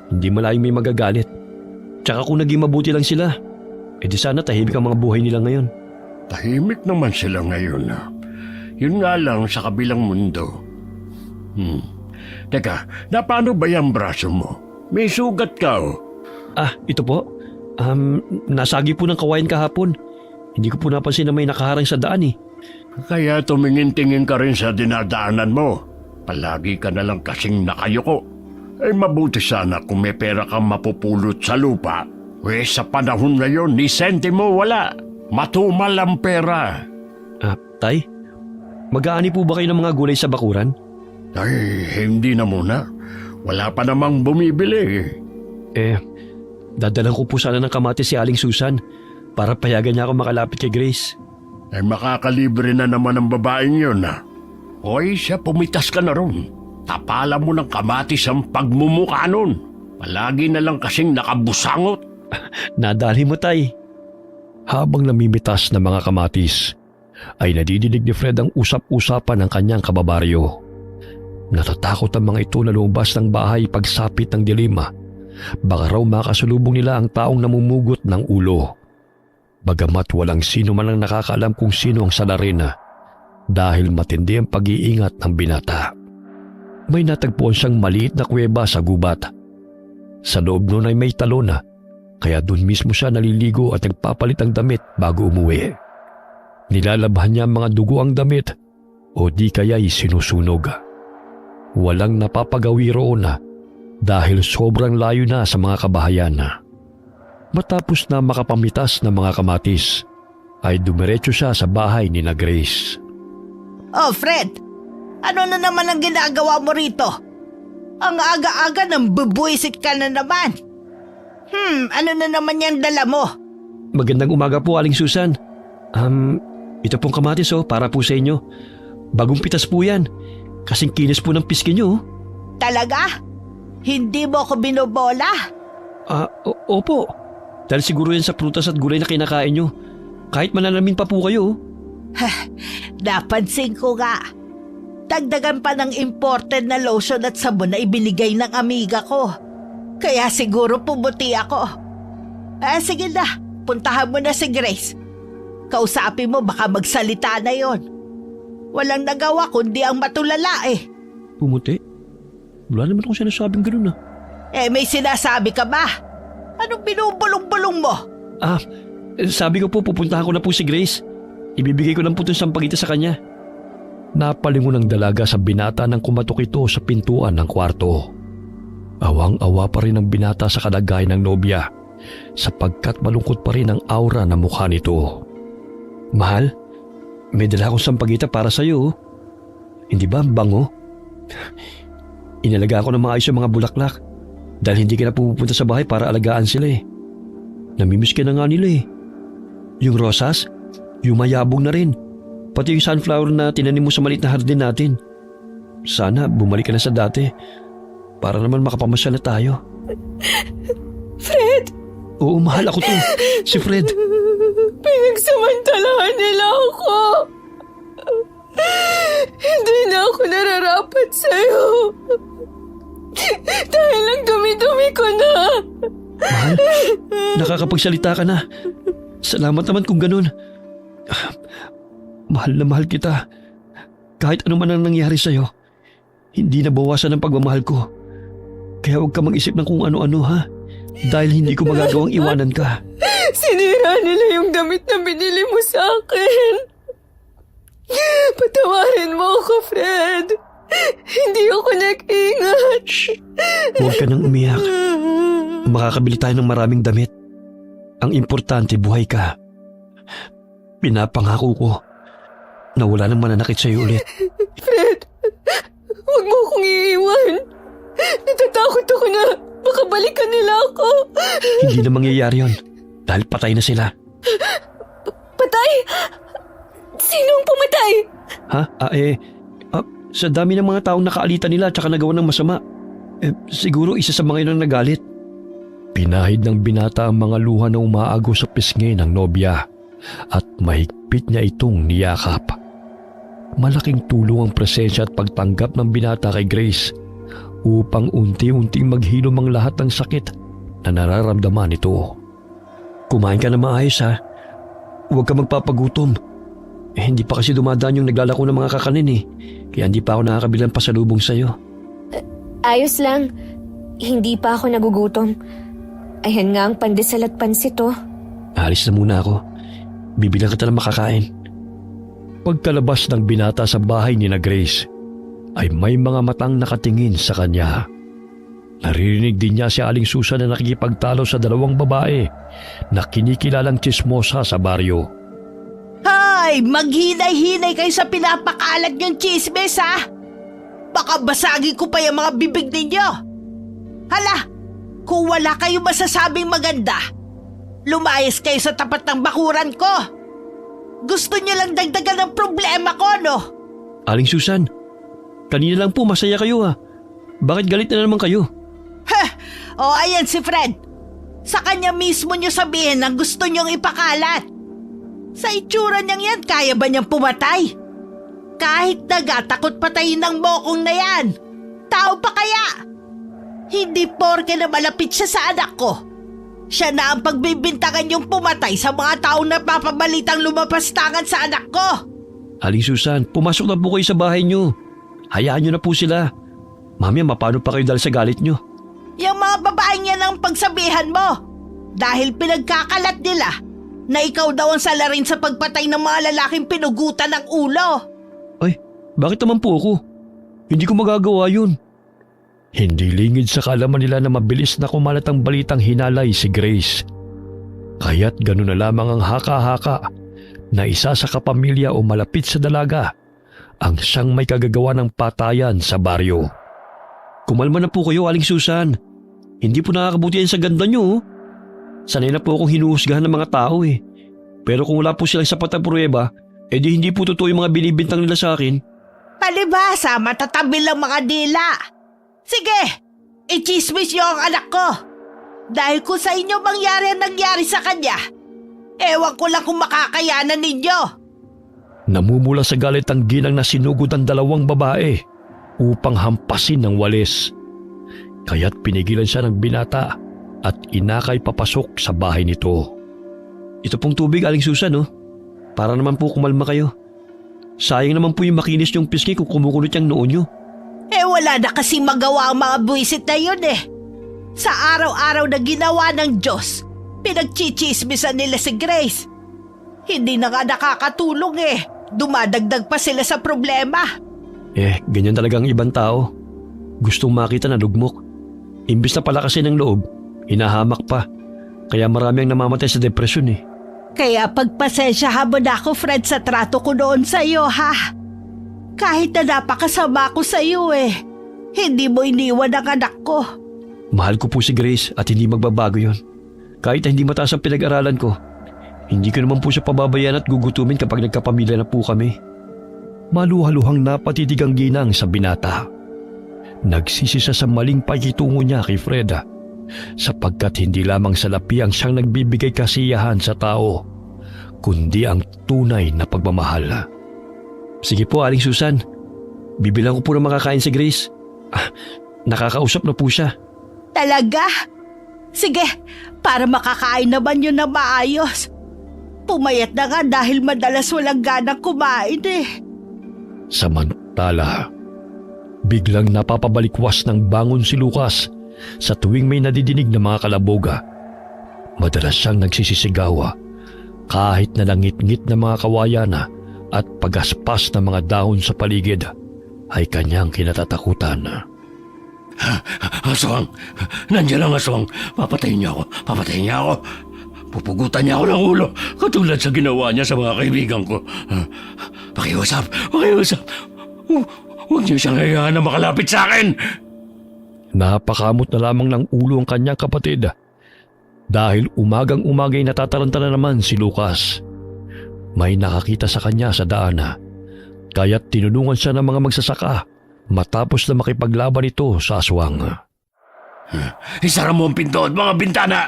hindi malayong may magagalit. Tsaka kung naging mabuti lang sila, edi sana tahimik ang mga buhay nila ngayon. Tahimik naman sila ngayon. Yun nga lang sa kabilang mundo. Teka, paano ba yung braso mo? May sugat ka Ito po. Nasagi po ng kawayan kahapon. Hindi ko po napansin na may nakaharang sa daan eh. Kaya tumingin-tingin ka rin sa dinadaanan mo. Palagi ka na lang kasing nakayuko. Ay mabuti sana kung may pera kang mapupulot sa lupa. Sa panahon ngayon, ni sentimo wala. Matumal ang pera. Tay, mag-aani po ba kayo ng mga gulay sa bakuran? Ay, hindi na muna. Wala pa namang bumibili. Dadalan ko po sana ng kamatis si Aling Susan para payagan niya ako makalapit kay Grace. Ay makakalibre na naman ang babaeng yun Hoy, siya pumitas ka na ron. Tapalan mo ng kamatis ang pagmumukha nun. Palagi na lang kasing nakabusangot. Nadali mo, Tay. Habang namimitas ng mga kamatis, ay nadidinig ni Fred ang usap-usapan ng kanyang kababaryo. Natatakot ang mga ito na lumabas ng bahay pagsapit ng dilima. Baka raw makasalubong nila ang taong namumugot ng ulo. Bagamat walang sino man ang nakakaalam kung sino ang salarin dahil matindi ang pag-iingat ng binata. May natagpuan siyang maliit na kuweba sa gubat. Sa loob nun ay may talon kaya doon mismo siya naliligo at nagpapalit ng damit bago umuwi. Nilalabhan niya ang mga dugo ang damit o di kaya'y sinusunog. Walang napapagawi roon dahil sobrang layo na sa mga kabahayan. Matapos na makapamitas ng mga kamatis, ay dumiretso siya sa bahay ni na Grace. Oh, Fred! Ano na naman ang ginagawa mo rito? Ang aga-aga ng bubuisit ka na naman. Ano na naman yung dala mo? Magandang umaga po, Aling Susan. Ito pong kamatis para po sa inyo. Bagong pitas po yan. Kasing kinis po ng piski nyo. Talaga? Hindi mo ako binobola? Opo. Dahil siguro yan sa prutas at gulay na kinakain nyo. Kahit mananamin pa po kayo. Napansin ko nga. Dagdagan pa ng imported na lotion at sabon na ibinigay ng amiga ko. Kaya siguro pumuti ako. Sige na, puntahan mo na si Grace. Kausapin mo, baka magsalita na yon. Walang nagawa kundi ang matulala Pumuti? Wala naman akong sinasabing ganun may sinasabi ka ba? Anong binubulong-bulong mo? Sabi ko po pupuntahan ko na po si Grace. Ibibigay ko lang po itong sampagita sa kanya. Napalingon ng dalaga sa binata nang kumatok ito sa pintuan ng kwarto. Awang-awa pa rin ang binata sa kalagayan ng nobya sapagkat malungkot pa rin ang aura ng mukha nito. Mahal, may dala akong sampagita para sa iyo. Hindi ba ang bango? Inalagaan ko ng maayos yung mga bulaklak dahil hindi ka na pupunta sa bahay para alagaan sila Namimiss ka na nga nila Yung rosas, yung mayabong na rin. Pati yung sunflower na tinanim mo sa maliit na hardin natin. Sana bumalik ka na sa dati para naman makapamasyal na tayo. Fred! Oo, mahal ako to. Si Fred. Pinagsamantalahan nila ako. Hindi na ako nararapat sa'yo. Dahil lang dumi-dumi ko na. Mahal, nakakapagsalita ka na. Salamat naman kung ganun. Mahal na mahal kita. Kahit ano man ang nangyari sa'yo, hindi nabawasan ang pagmamahal ko. Kaya huwag ka mag-isip ng kung ano-ano dahil hindi ko magagawang iwanan ka. Sinira nila yung damit na binili mo sa akin. Patawarin mo ako, Fred. Hindi ako nag-ingat. Shh! Huwag ka nang umiyak. Makakabili tayo ng maraming damit. Ang importante, buhay ka. Pinapangako ko na wala nang mananakit sa'yo ulit. Fred, huwag mo akong iiwan. Natatakot ako na baka balikan nila ako. Hindi na mangyayari yun dahil patay na sila. Patay? Sinong pumatay? Sa dami ng mga taong nakaalitan nila at saka nagawa ng masama. Siguro isa sa mga yun ang nagalit. Pinahid ng binata ang mga luha na umaago sa pisngi ng nobya at mahigpit niya itong niyakap. Malaking tulong ang presensya at pagtanggap ng binata kay Grace upang unti-unting maghilom ang lahat ng sakit na nararamdaman nito. Kumain ka na maayos Huwag ka magpapagutom. Hindi pa kasi dumadaan yung naglalako ng mga kakanin kaya hindi pa ako nakakabilang pasalubong sa'yo. Ayos lang. Hindi pa ako nagugutom. Ayan nga ang pandesal at pansit Alis na muna ako. Bibilang kita ng makakain. Pagkalabas ng binata sa bahay ni na Grace, ay may mga matang nakatingin sa kanya. Naririnig din niya si Aling Susan na nakikipagtalo sa dalawang babae na kinikilalang tsismosa sa baryo. Hay, maghinay-hinay kayo sa pinapakalat niyong chismis Baka basagin ko pa yung mga bibig ninyo. Hala, kung wala kayo masasabing maganda, lumayas kayo sa tapat ng bakuran ko. Gusto niyo lang dagdagan ng problema ko, no? Aling Susan, kanina lang po masaya kayo Bakit galit na naman kayo? Ayan si Fred. Sa kanya mismo niyo sabihin ang gusto niyong ipakalat. Sa itsura niyang yan, kaya ba niyang pumatay? Kahit nagatakot patayin ng bokong na yan, tao pa kaya? Hindi porke na malapit siya sa anak ko. Siya na ang pagbibintangan yung pumatay sa mga taong napapabalitang lumapastangan sa anak ko. Aling Susan, pumasok na po kayo sa bahay niyo. Hayaan niyo na po sila. Mamaya mapano pa kayo dahil sa galit niyo. Yung mga babaeng yan ang pagsabihan mo. Dahil pinagkakalat nila na ikaw daw ang salarin sa pagpatay ng mga lalaking pinugutan ng ulo. Ay, bakit naman po ako? Hindi ko magagawa yun. Hindi lingid sa kaalaman nila na mabilis na kumalat ang balitang hinalay si Grace. Kaya't gano'n na lamang ang haka-haka na isa sa kapamilya o malapit sa dalaga ang siyang may kagagawa ng patayan sa baryo. Kumalma na po kayo, Aling Susan. Hindi po nakakabuti yan sa ganda nyo. Sanay na po akong hinuhusgahan ng mga tao eh. Pero kung wala po silang sapat na pruweba, edi hindi po totoo yung mga binibintang nila sa akin. Palibhasa, matatabi lang mga dila. Sige, i-chismis niyo ang anak ko. Dahil kung sa inyo mangyari ang nangyari sa kanya, ewan ko lang kung makakayanan ninyo. Namumula sa galit ang ginang na sinugod ang dalawang babae upang hampasin ng walis. Kaya't pinigilan siya ng binata at inakay papasok sa bahay nito. Ito pong tubig, Aling Susan, no? Para naman po kumalma kayo. Sayang naman po yung makinis yung pisngi kung kumukulot yung noon nyo. Wala na kasi magawa ang mga buwisit na yun eh. Sa araw-araw na ginawa ng Diyos, pinagchichismisan nila si Grace. Hindi na nga nakakatulong eh. Dumadagdag pa sila sa problema. Ganyan talaga ang ibang tao. Gustong makita na lugmok. Imbis na palakasin ng loob, hinahamak pa. Kaya marami ang namamatay sa depresyon eh. Kaya pagpasensyahan mo na ako, Fred, sa trato ko noon sa iyo, ha? Kahit na napakasama ko sa iyo eh. Hindi mo iniwan ang anak ko. Mahal ko po si Grace at hindi magbabago yon. Kahit na hindi mataas ang pinag-aralan ko, hindi ko naman po siya pababayaan at gugutumin kapag nagkapamilya na po kami. Maluhaluhang napatitig ang ginang sa binata. Nagsisi siya sa maling pakitungo niya kay Freda, sapagkat hindi lamang salapi ang siyang nagbibigay kasiyahan sa tao, kundi ang tunay na pagmamahal. Sige po, Aling Susan. Bibilang ko po na makakain si Grace. Nakakausap na po siya. Talaga? Sige, para makakain naman yun na maayos. Pumayat na nga dahil madalas walang ganang kumain eh. Samantala, biglang napapabalikwas ng bangon si Lucas sa tuwing may nadidinig na mga kalaboga. Madalas siyang nagsisisigawa kahit na langit-ngit na mga kawayana at pagaspas ng mga dahon sa paligid ay kanyang kinatatakutan. Aswang! Nandiyan ang aswang! Papatayin niya ako! Pupugutan niya ako ng ulo, katulad sa ginawa niya sa mga kaibigan ko. Pakiusap! Huwag niyo siyang hayaan na makalapit sa akin! Napakamot na lamang ng ulo ang kanyang kapatid dahil umagang-umagay natataranta na naman si Lucas. May nakakita sa kanya sa daan, kaya't tinulungan siya ng mga magsasaka matapos na makipaglaban ito sa aswang. Isara mo ang pinto at mga bintana!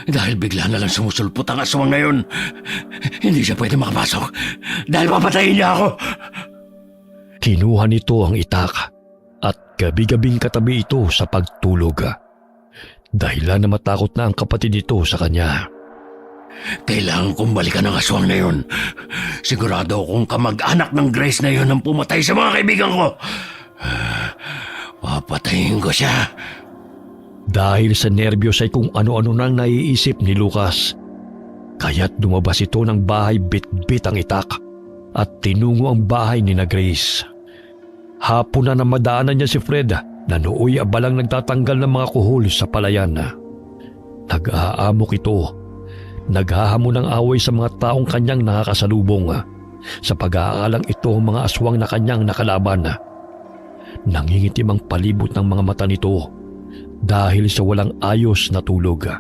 Dahil bigla na lang sumusulpot ang aswang na yun. Hindi siya pwede makapasok dahil papatayin niya ako! Kinuha nito ang itak at gabi-gabing katabi ito sa pagtulog. Dahilan na matakot na ang kapatid nito sa kanya. Kailangan kong balikan ang aswang na yun. Sigurado akong kamag-anak ng Grace na yun ang pumatay sa mga kaibigan ko. Papatayin ko siya. Dahil sa nerbiyos ay kung ano-ano nang naiisip ni Lucas. Kaya't lumabas ito ng bahay bit-bit ang itak at tinungo ang bahay ni na Grace. Hapon na namadaanan niya si Fred na nooy abalang nagtatanggal ng mga kuhol sa palayan. Nag-aamok ito. Naghahamon ng away sa mga taong kanyang nakakasalubong sa pag-aakalang ito ang mga aswang na kanyang nakalaban. Nangingitim ang palibot ng mga mata nito dahil sa walang ayos na tulog.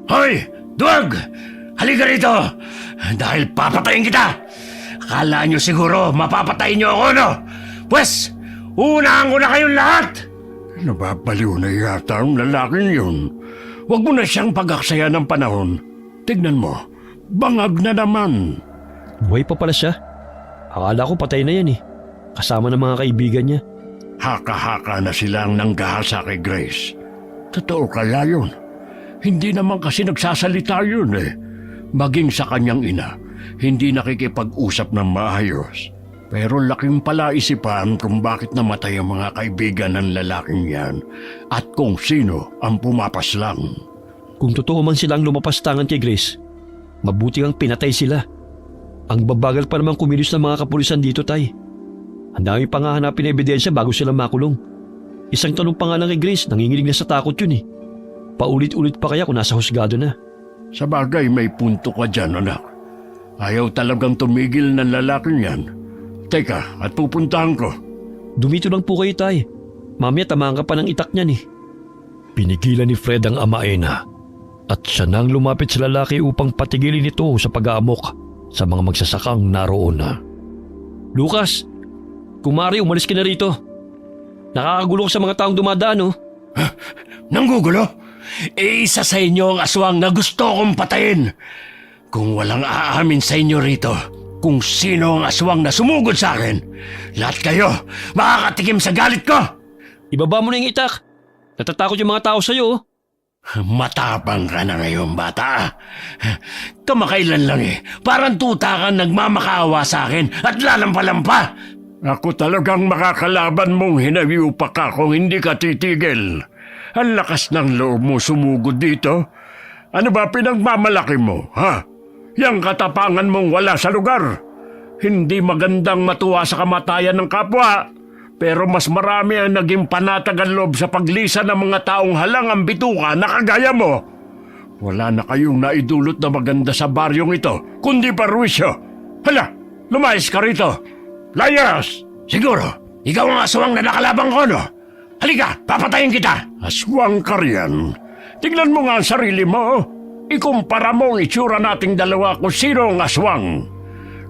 Hoy! Duwag! Halika rito! Dahil papatayin kita! Akala nyo siguro mapapatayin nyo ako, no? Pwes, unahan ko na kayong lahat! Nababaliw na yata ang lalaking yun. Huwag mo na siyang pag-aksaya ng panahon. Tignan mo, bangag na naman. Buhay pa pala siya. Akala ko patay na yan eh. Kasama ng mga kaibigan niya. Haka-haka na silang nanggahasa kay Grace. Totoo kaya yun? Hindi naman kasi nagsasalita yun eh. Maging sa kanyang ina, hindi nakikipag-usap ng maayos. Pero laking palaisipan kung bakit namatay ang mga kaibigan ng lalaking yan at kung sino ang pumapaslang. Kung totoo man silang lumapastangan kay Grace, mabuti ang pinatay sila. Ang babagal pa naman kumilos ng mga kapulisan dito, Tay. Ang dami pa nga hanapin na ebidensya bago sila makulong. Isang tanong pa nga lang kay Grace, nanginginig na sa takot yun eh. Paulit-ulit pa kaya kung nasa husgado na. Sa bagay, may punto ka dyan, anak. Ayaw talagang tumigil ng lalaking yan. Teka, at pupuntahan ko. Dumito lang po kayo, Tay. Mamaya tamaan ka pa ng itak niyan eh. Pinigilan ni Fred ang amaena at siya nang lumapit sa lalaki upang patigilin ito sa pag-aamok sa mga magsasakang naroon na. Lucas, kumari umalis ka na rito. Nakakagulo ka sa mga taong dumadaan oh. Nanggugulo? Isa sa inyo ang aswang na gusto kong patayin. Kung walang aamin sa inyo rito kung sino ang aswang na sumugod sa akin, lahat kayo makakatikim sa galit ko. Ibaba mo na yung itak. Natatakot yung mga tao sa'yo oh. Matapang ka na ngayon, bata. Kamakailan lang eh. Parang tuta kang nagmamakaawa sa akin at lalampa-lampa. Ako talagang makakalaban mong hinayupak ka kung hindi ka titigil. Ang lakas ng loob mo sumugod dito. Ano ba pinagmamalaki mo, ha? Yang katapangan mong wala sa lugar. Hindi magandang matuwa sa kamatayan ng kapwa. Pero mas marami ang naging panatag ang loob sa paglisan ng mga taong halang ang bituka na kagaya mo. Wala na kayong naidulot na maganda sa baryong ito, kundi parwisyo. Hala, lumayas ka rito. Layas! Siguro, ikaw ang aswang na nakalabang ko, no? Halika, papatayin kita! Aswang ka riyan. Tingnan mo nga ang sarili mo. Ikumpara mo ang itsura nating dalawa kung sino ang aswang.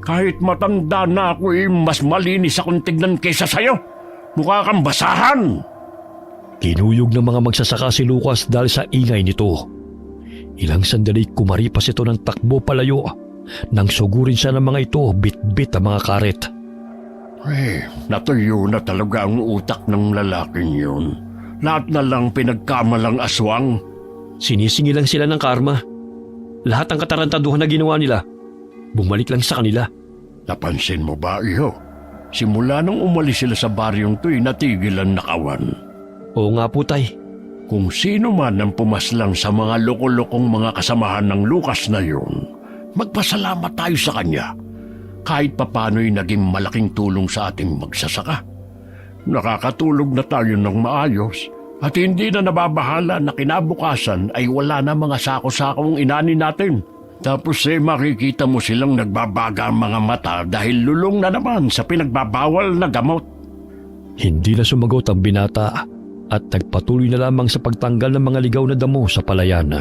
Kahit matanda na ako mas malinis akong tignan kaysa sayo. Mukha kang basahan. Kinuyog ng mga magsasaka si Lucas dahil sa ingay nito. Ilang sandali kumaripas ito ng takbo palayo nang sugurin siya ng mga ito bit-bit ang mga karet. Natuyo na talaga ang utak ng lalaking yun. Lahat na lang pinagkamalang aswang. Sinisingi lang sila ng karma. Lahat ng katarantaduhan na ginawa nila, bumalik lang sa kanila. Napansin mo ba, iho? Simula nung umalis sila sa baryong to'y natigil ang nakawan. Oo nga po, tay. Kung sino man ang pumaslang sa mga loko-lokong mga kasamahan ng Lucas na yun, magpasalamat tayo sa kanya. Kahit papano'y naging malaking tulong sa ating magsasaka. Nakakatulog na tayo ng maayos at hindi na nababahala na kinabukasan ay wala na mga sako-sakong inani natin. Tapos makikita mo silang nagbabaga ang mga mata dahil lulong na naman sa pinagbabawal na gamot. Hindi na sumagot ang binata at nagpatuloy na lamang sa pagtanggal ng mga ligaw na damo sa palayan.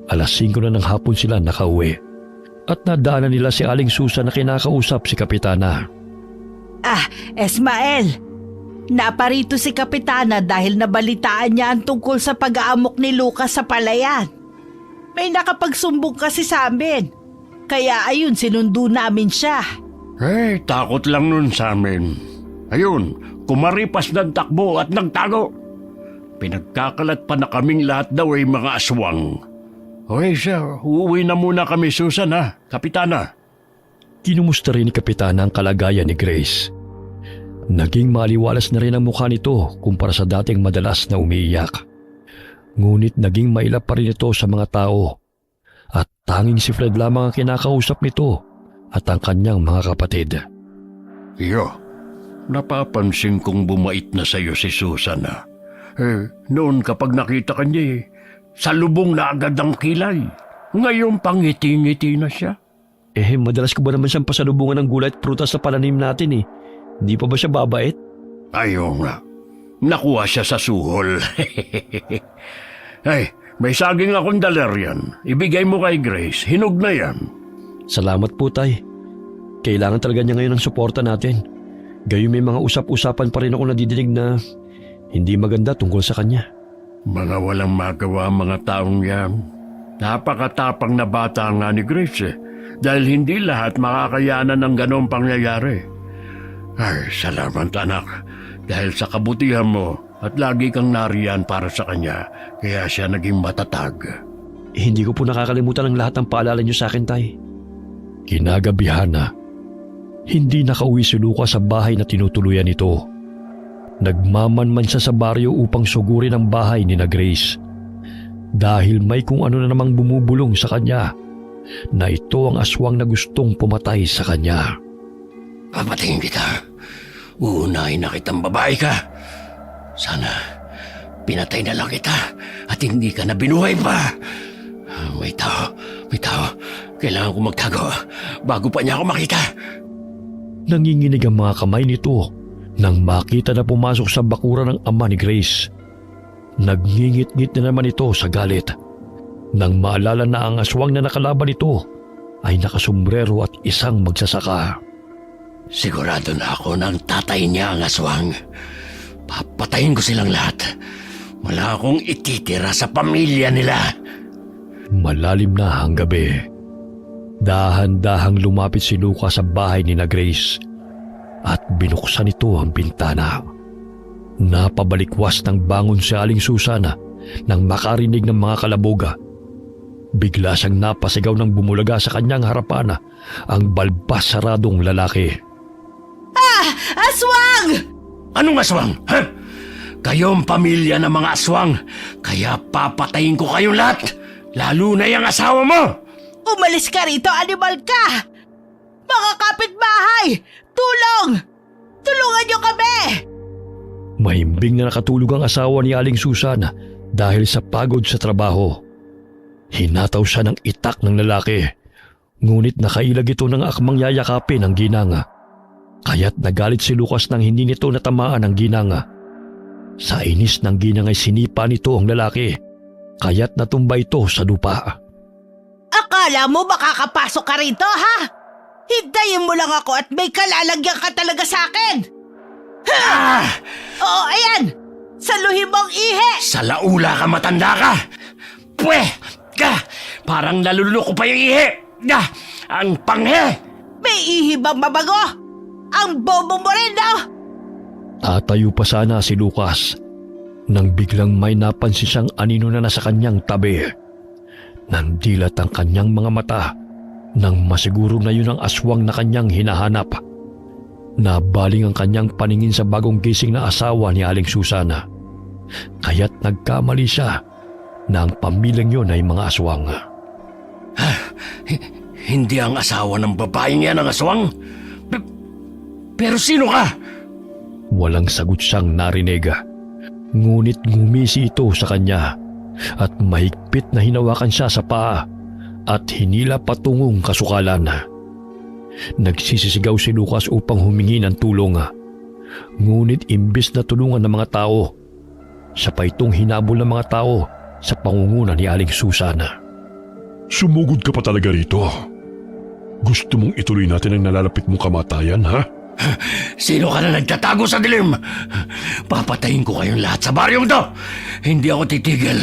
Alas 5 na ng hapon sila nakauwi at nadaanan nila si Aling Susan na kinakausap si Kapitana. Esmael, naparito si Kapitana dahil nabalitaan niya ang tungkol sa pag-aamok ni Lucas sa palayan. May nakapagsumbong kasi sa amin. Kaya ayun, sinundo namin siya. Takot lang nun sa amin. Ayun, kumaripas ng takbo at nagtago. Pinagkakalat pa na kaming lahat daw ay mga aswang. Siya, uuwi na muna kami, Susan, ha, Kapitana. Kinumusta rin ni Kapitana ang kalagayan ni Grace. Naging maliwalas na rin ang mukha nito kumpara sa dating madalas na umiiyak. Ngunit naging mailap pa rin ito sa mga tao at tanging si Fred lamang ang kinakausap nito at ang kanyang mga kapatid. Iyo, napapansin kong bumait na sa'yo si Susan, ha. Noon kapag nakita ka niya, salubong na agad ang kilay. Ngayon pangiti-ngiti na siya. Madalas ko ba naman siyang pasalubungan ng gulay at prutas sa pananim natin eh. Hindi pa ba siya babait? Ayaw nga. Nakuha siya sa suhol. May saging akong daleryan. Ibigay mo kay Grace. Hinog na yan. Salamat po, tay. Kailangan talaga niya ngayon ng suporta natin. Gayon may mga usap-usapan pa rin ako nadidinig na hindi maganda tungkol sa kanya. Mga walang magawa mga taong yan. Napakatapang na bata nga ni Grace dahil hindi lahat makakayanan ng ganong pangyayari. Salamat anak. Dahil sa kabutihan mo at lagi kang nariyan para sa kanya, kaya siya naging matatag. Hindi ko po nakakalimutan ang lahat ng paalala niyo sa akin, tay. Kinagabihan na, hindi nakauwi si Lucas sa bahay na tinutuluyan nito. Nagmamanman siya sa baryo upang sugurin ang bahay ni na Grace. Dahil may kung ano na namang bumubulong sa kanya na ito ang aswang na gustong pumatay sa kanya. Papatayin kita. Uunahin na kitang babae ka. Sana pinatay na lang kita at hindi ka na binuhay pa. May tao. Kailangan ko magtago bago pa niya ako makita. Nanginginig ang mga kamay nito Nang makita na pumasok sa bakuran ng ama ni Grace, nagngingit-ngit na naman ito sa galit. Nang maalala na ang aswang na nakalaban ito ay nakasombrero at isang magsasaka. Sigurado na ako na ang tatay niya ang aswang. Papatayin ko silang lahat. Wala akong ititira sa pamilya nila. Malalim na ang gabi. Dahan-dahang lumapit si Lucas sa bahay ni na Grace at binuksan ito ang bintana. Napabalikwas ng bangon si Aling Susana nang makarinig ng mga kalaboga. Bigla siyang napasigaw ng bumulaga sa kanyang harapan ang balbas saradong lalaki. Aswang! Anong aswang? Ha? Kayong pamilya ng mga aswang, kaya papatayin ko kayong lahat, lalo na yung asawa mo! Umalis ka rito, animal ka! Mga kapitbahay! Tulong! Tulungan niyo kami! Mahimbing na nakatulog ang asawa ni Aling Susana dahil sa pagod sa trabaho. Hinataw siya ng itak ng lalaki, ngunit nakailag ito ng akmang yayakapin ang ginanga. Kaya't nagalit si Lucas nang hindi nito natamaan ang ginanga. Sa inis ng ginang ay sinipa nito ang lalaki, kaya't natumba ito sa lupa. Akala mo makakapasok ka rito, ha? Hintayin mo lang ako at may kalalagyan ka talaga sa akin! Ah! Oo, ayan! Saluhin mong ihi! Sa laula ka matanda ka! Pwe! Ka! Parang naluloko pa yung ihi! Ang panghe! May ihi bang mabago? Ang bobo mo rin, no? Tatayo pa sana si Lucas nang biglang may napansin siyang anino na nasa kanyang tabi. Nandilat ang kanyang mga mata nang masiguro na yun ang aswang na kanyang hinahanap. Nabaling ang kanyang paningin sa bagong gising na asawa ni Aling Susana. Kaya't nagkamali siya na ang pamilyang yun ay mga aswang. Hindi ang asawa ng babaeng yan ang aswang? Pero sino ka? Walang sagot siyang narinig. Ngunit ngumisi ito sa kanya at mahigpit na hinawakan siya sa paa at hinila patungong kasukalan. Nagsisisigaw si Lucas upang humingi ng tulong. Ngunit imbis na tulungan ng mga tao, siya pa itong hinabol ng mga tao sa pangunguna ni Aling Susana. Sumugod ka pa talaga rito. Gusto mong ituloy natin ang nalalapit mong kamatayan, ha? Sino ka na nagtatago sa dilim? Papatayin ko kayong lahat sa baryong to. Hindi ako titigil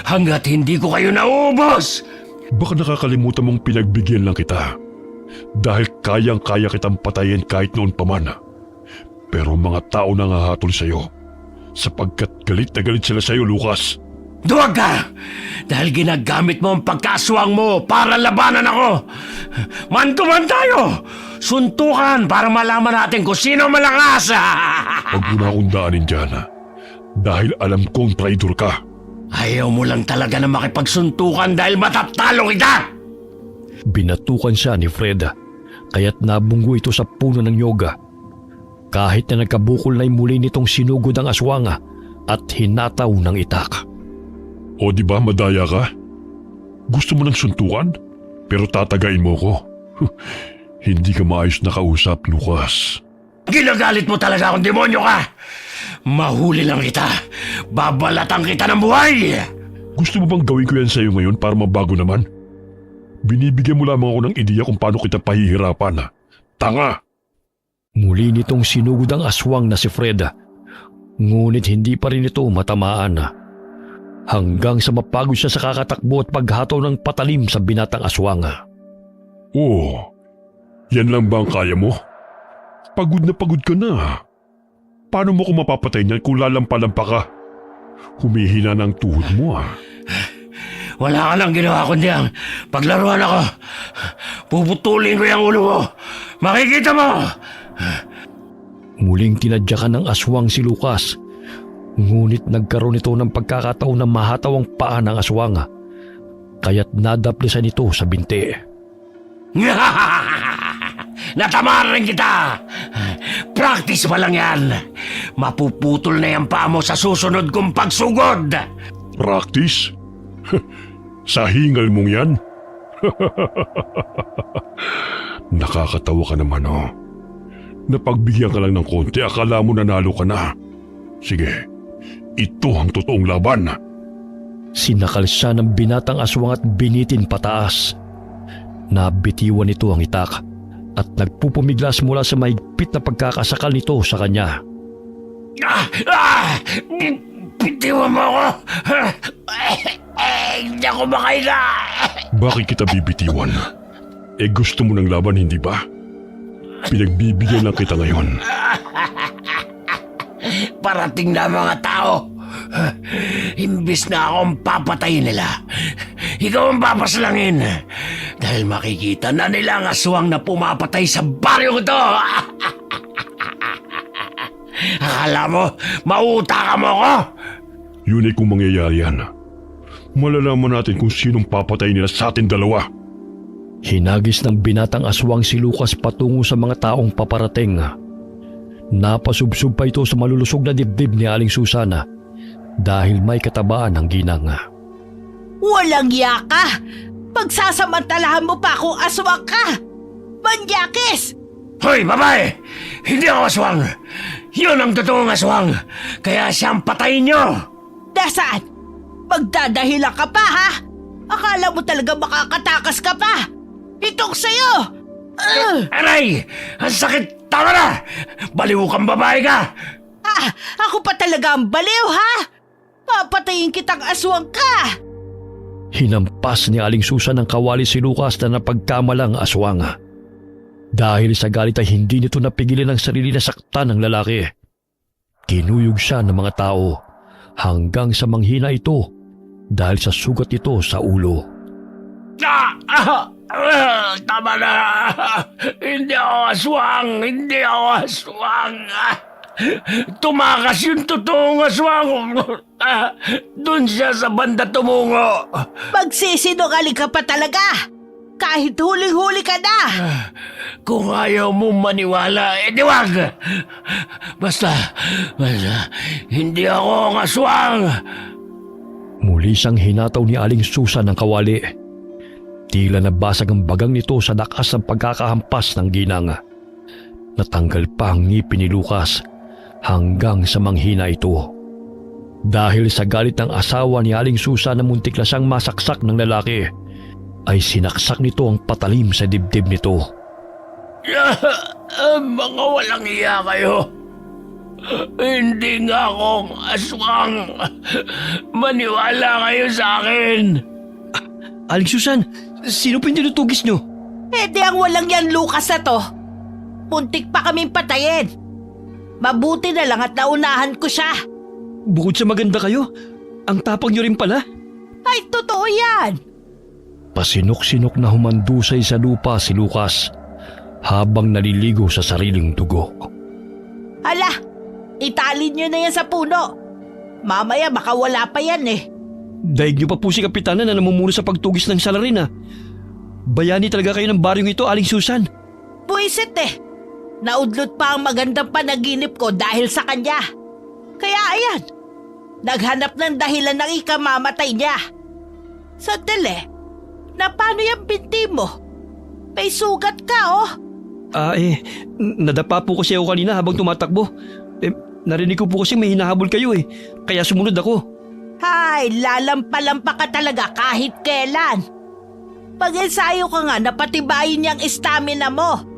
hanggat hindi ko kayo naubos. Baka nakakalimutan mong pinagbigyan lang kita. Dahil kayang-kaya kitang patayin kahit noon pa man. Pero mga tao na hahatol sa'yo. Sapagkat galit na galit sila sa'yo, Lucas. Duwag ka! Dahil ginagamit mo ang pagkaswang mo para labanan ako. Man-to-man tayo! Suntukan para malaman natin kung sino malakas! Huwag mo na akong daanin dyan, ha? Dahil alam kong traitor ka. Ayaw mo lang talaga na makipagsuntukan dahil matatalo kita! Binatukan siya ni Fred, kaya't nabunggo ito sa puno ng yoga. Kahit na nagkabukol na'y muli nitong sinugod ang aswang at hinataw ng itak. O di ba madaya ka? Gusto mo ng suntukan? Pero tatagain mo ko. Hindi ka maayos na kausap, Lucas. Ginagalit mo talaga akong demonyo ka! Mahuli lang kita! Babalatan kita ng buhay! Gusto mo bang gawin ko yan sa'yo ngayon para mabago naman? Binibigyan mo lamang ako ng ideya kung paano kita pahihirapan. Tanga! Muli nitong sinugod ang aswang na si Fred. Ngunit hindi pa rin ito matamaan. Hanggang sa mapagod siya sa kakatakbo at paghataw ng patalim sa binatang aswang. Oh, yan lang ba ang kaya mo? Pagod na pagod ka na. Paano mo ko mapapatay niyan kung lalampa-lampa ka? Humihina na ang tuhod mo. Wala ka lang ginawa kundi ang paglaruan ako. Puputulin ko yung ulo mo. Makikita mo! Muling tinadyakan ng aswang si Lucas. Ngunit nagkaroon ito ng pagkakataon na mahataw ang paa ng aswang. Kaya't nadaplisan ito sa binti. Natamaan rin kita! Practice pa lang yan. Mapuputol na yung paa mo sa susunod kong pagsugod. Practice? Sa hingal mong yan? Nakakatawa ka naman, oh. Napagbigyan ka lang ng konti, akala mo nanalo ka na. Sige, ito ang totoong laban. Sinakal siya ng binatang aswang at binitin pataas. Nabitiwan nito ang itak at nagpupumiglas mula sa mahigpit na pagkakasakal nito sa kanya. Bitiwan mo ako! Hindi ako makaila! Bakit kita bibitiwan? Gusto mo ng laban, hindi ba? Pinagbibigyan lang kita ngayon. Parating na mga tao. Imbis na akong papatayin nila, ikaw ang papaslangin. Dahil makikita na nila ang aswang na pumapatay sa baryo ko to. Akala mo, mautaka mo ko? Yun ay kung mangyayari yan. Malalaman natin kung sinong papatay nila sa atin dalawa. Hinagis ng binatang aswang si Lucas patungo sa mga taong paparating. Napasubsob pa ito sa malulusog na dibdib ni Aling Susana dahil may katabaan ng ginang. Walang yaka! Pagsasamantalahan mo pa kung aswang ka! Manyakis! Hoy, babae! Hindi ako aswang! Yun ang totoong aswang! Kaya siyang patayin nyo! Nasaan? Magdadahilan ka pa, ha? Akala mo talaga makakatakas ka pa? Itong sa'yo! Aray! Ang sakit! Tama na! Baliw kang babae ka! Ako pa talaga ang baliw, ha? Papatayin kitang aswang ka! Hinampas ni Aling Susan ng kawali si Lucas na napagkamalang aswang. Dahil sa galit ay hindi nito napigilan ang sarili na saktan ng lalaki. Kinuyog siya ng mga tao hanggang sa manghina ito dahil sa sugat ito sa ulo. Tama na! Hindi ako aswang! Hindi ako aswang! Tumakas yung totoong aswang! Doon siya sa banda tumungo! Magsisinungaling ka pa talaga! Kahit huling-huli ka na! Kung ayaw mo maniwala, wag! Basta, hindi ako ang aswang! Muli siyang hinataw ni Aling Susan ng kawali. Tila nabasag ang bagang nito sa lakas ng pagkakahampas ng ginang. Natanggal pa ang ngipin ni Lucas hanggang sa manghina ito. Dahil sa galit ng asawa ni Aling Susan na muntik na siyang masaksak ng lalaki, ay sinaksak nito ang patalim sa dibdib nito. Mga walang iya kayo! Hindi nga akong aswang! Maniwala kayo sa akin! Aling Susan, sino po yung tinutugis nyo? Di ang walang yan Lucas na to. Muntik pa kaming patayin. Mabuti na lang at naunahan ko siya. Bukod sa maganda kayo, ang tapang nyo rin pala. Ay, totoo yan. Pasinok-sinok na humandusay sa lupa si Lucas habang naliligo sa sariling dugo. Hala, italin nyo na yan sa puno. Mamaya makawala pa yan eh. Daig nyo pa po si Kapitana na namumuno sa pagtugis ng salarin. Bayani talaga kayo ng baryong ito, Aling Susan. Buisit eh. Naudlot pa ang magandang panaginip ko dahil sa kanya. Kaya ayan, naghanap ng dahilan ng ikamamatay niya. Sandali, na paano yung binti mo? May sugat ka oh. Nadapa po kasi ako kanina habang tumatakbo. Narinig ko po kasi may hinahabol kayo kaya sumunod ako. Hay, lalampa-lampa ka talaga kahit kailan. Pag-ensayo ka nga na patibayin niyang stamina mo.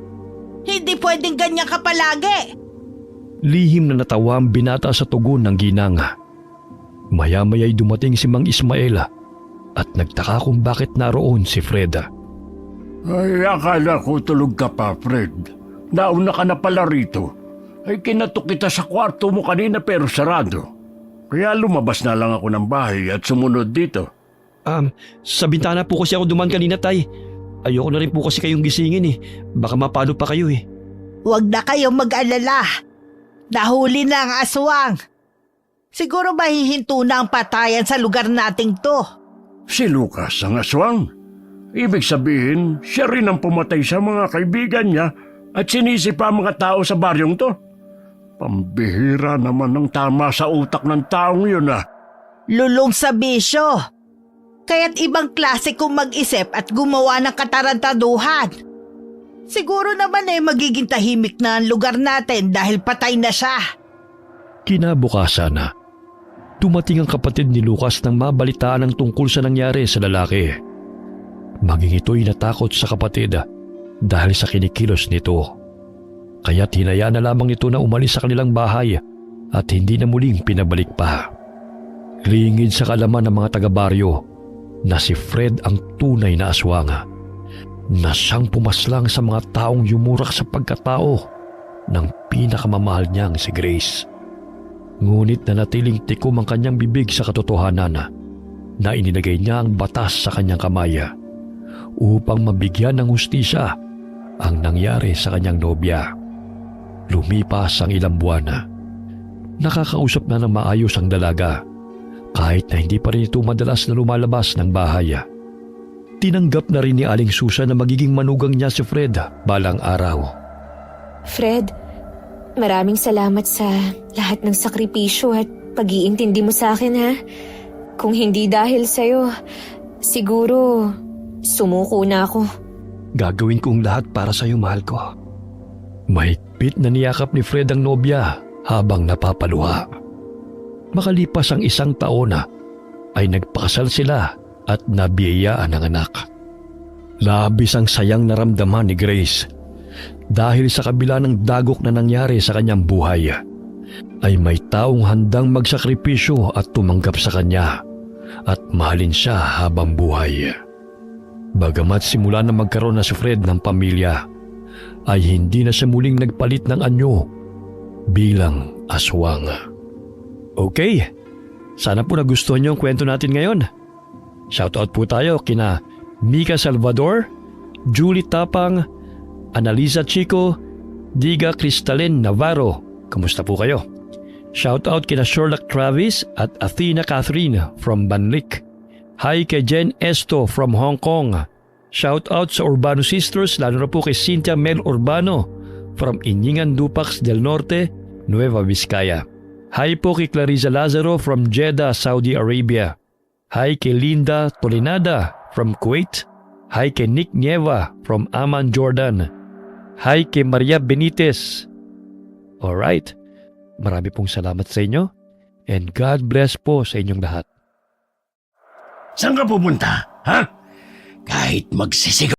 Hindi pwedeng ganyan ka palagi. Lihim na natawa ang binata sa tugon ng ginang. Maya-maya'y dumating si Mang Ismael at nagtaka kung bakit naroon si Fred. Ay, akala ko tulog ka pa, Fred. Nauna ka na pala rito. Ay, kinatok kita sa kwarto mo kanina pero sarado. Kaya lumabas na lang ako ng bahay at sumunod dito. Sa bintana po kasi ako duman kanina, Tay. Ayoko na rin po kasi kayong gisingin Baka mapalo pa kayo Huwag na kayong mag-alala. Nahuli na ang aswang. Siguro mahihinto na ang patayan sa lugar nating to. Si Lucas ang aswang. Ibig sabihin, siya rin ang pumatay sa mga kaibigan niya at sinisipa ang mga tao sa baryong to. Pambihira naman ng tama sa utak ng taong yun Lulong sa bisyo. Kaya't ibang klase kung mag-isip at gumawa ng katarantaduhan. Siguro naman magiging tahimik na ang lugar natin dahil patay na siya. Kinabukasan, dumating ang kapatid ni Lucas nang mabalitaan ang tungkol sa nangyari sa lalaki. Maging ito'y natakot sa kapatid dahil sa kinikilos nito. Kaya't hinayaan na lamang ito na umalis sa kanilang bahay at hindi na muling pinabalik pa. Lingid sa kaalaman ng mga taga-baryo na si Fred ang tunay na aswang, na siyang pumaslang sa mga taong yumurak sa pagkatao ng pinakamamahal niyang si Grace. Ngunit nanatiling tikom ang kanyang bibig sa katotohanan na ininagay niya ang batas sa kanyang kamay upang mabigyan ng hustisya ang nangyari sa kanyang nobya. Lumipas ang ilang buwan. Nakakausap na ng maayos ang dalaga kahit na hindi pa rin ito madalas na lumalabas ng bahay. Tinanggap na rin ni Aling Susan na magiging manugang niya si Fred balang araw. Fred, maraming salamat sa lahat ng sakripisyo at pag-iintindi mo sa akin, ha? Kung hindi dahil sa'yo, siguro sumuko na ako. Gagawin kong lahat para sa iyo, mahal ko. Mahigpit na niyakap ni Fred ang nobya habang napapaluha. Makalipas ang 1 taon ay nagpakasal sila at nabiyayaan ang anak. Labis ang sayang naramdaman ni Grace dahil sa kabila ng dagok na nangyari sa kanyang buhay, ay may taong handang magsakripisyo at tumanggap sa kanya at mahalin siya habang buhay. Bagamat simula na magkaroon na si Fred ng pamilya, ay hindi na siya muling nagpalit ng anyo bilang aswang. Okay, sana po nagustuhan niyo ang kwento natin ngayon. Shoutout po tayo kina Mika Salvador, Julie Tapang, Analisa Chico, Diga Cristalin Navarro. Kamusta po kayo? Shoutout kina Sherlock Travis at Athena Catherine from Banlik. Hi kay Jen Esto from Hong Kong. Shoutout sa Urbano Sisters, lalo na po kay Cynthia Mel Urbano from Iñingan Dupax del Norte, Nueva Vizcaya. Hi po kay Clarissa Lazaro from Jeddah, Saudi Arabia. Hi kay Linda Tolinada from Kuwait. Hi kay Nick Nieva from Amman, Jordan. Hi kay Maria Benitez. Alright, marami pong salamat sa inyo and God bless po sa inyong lahat. Saan ka pupunta, ha? Kahit magsisigaw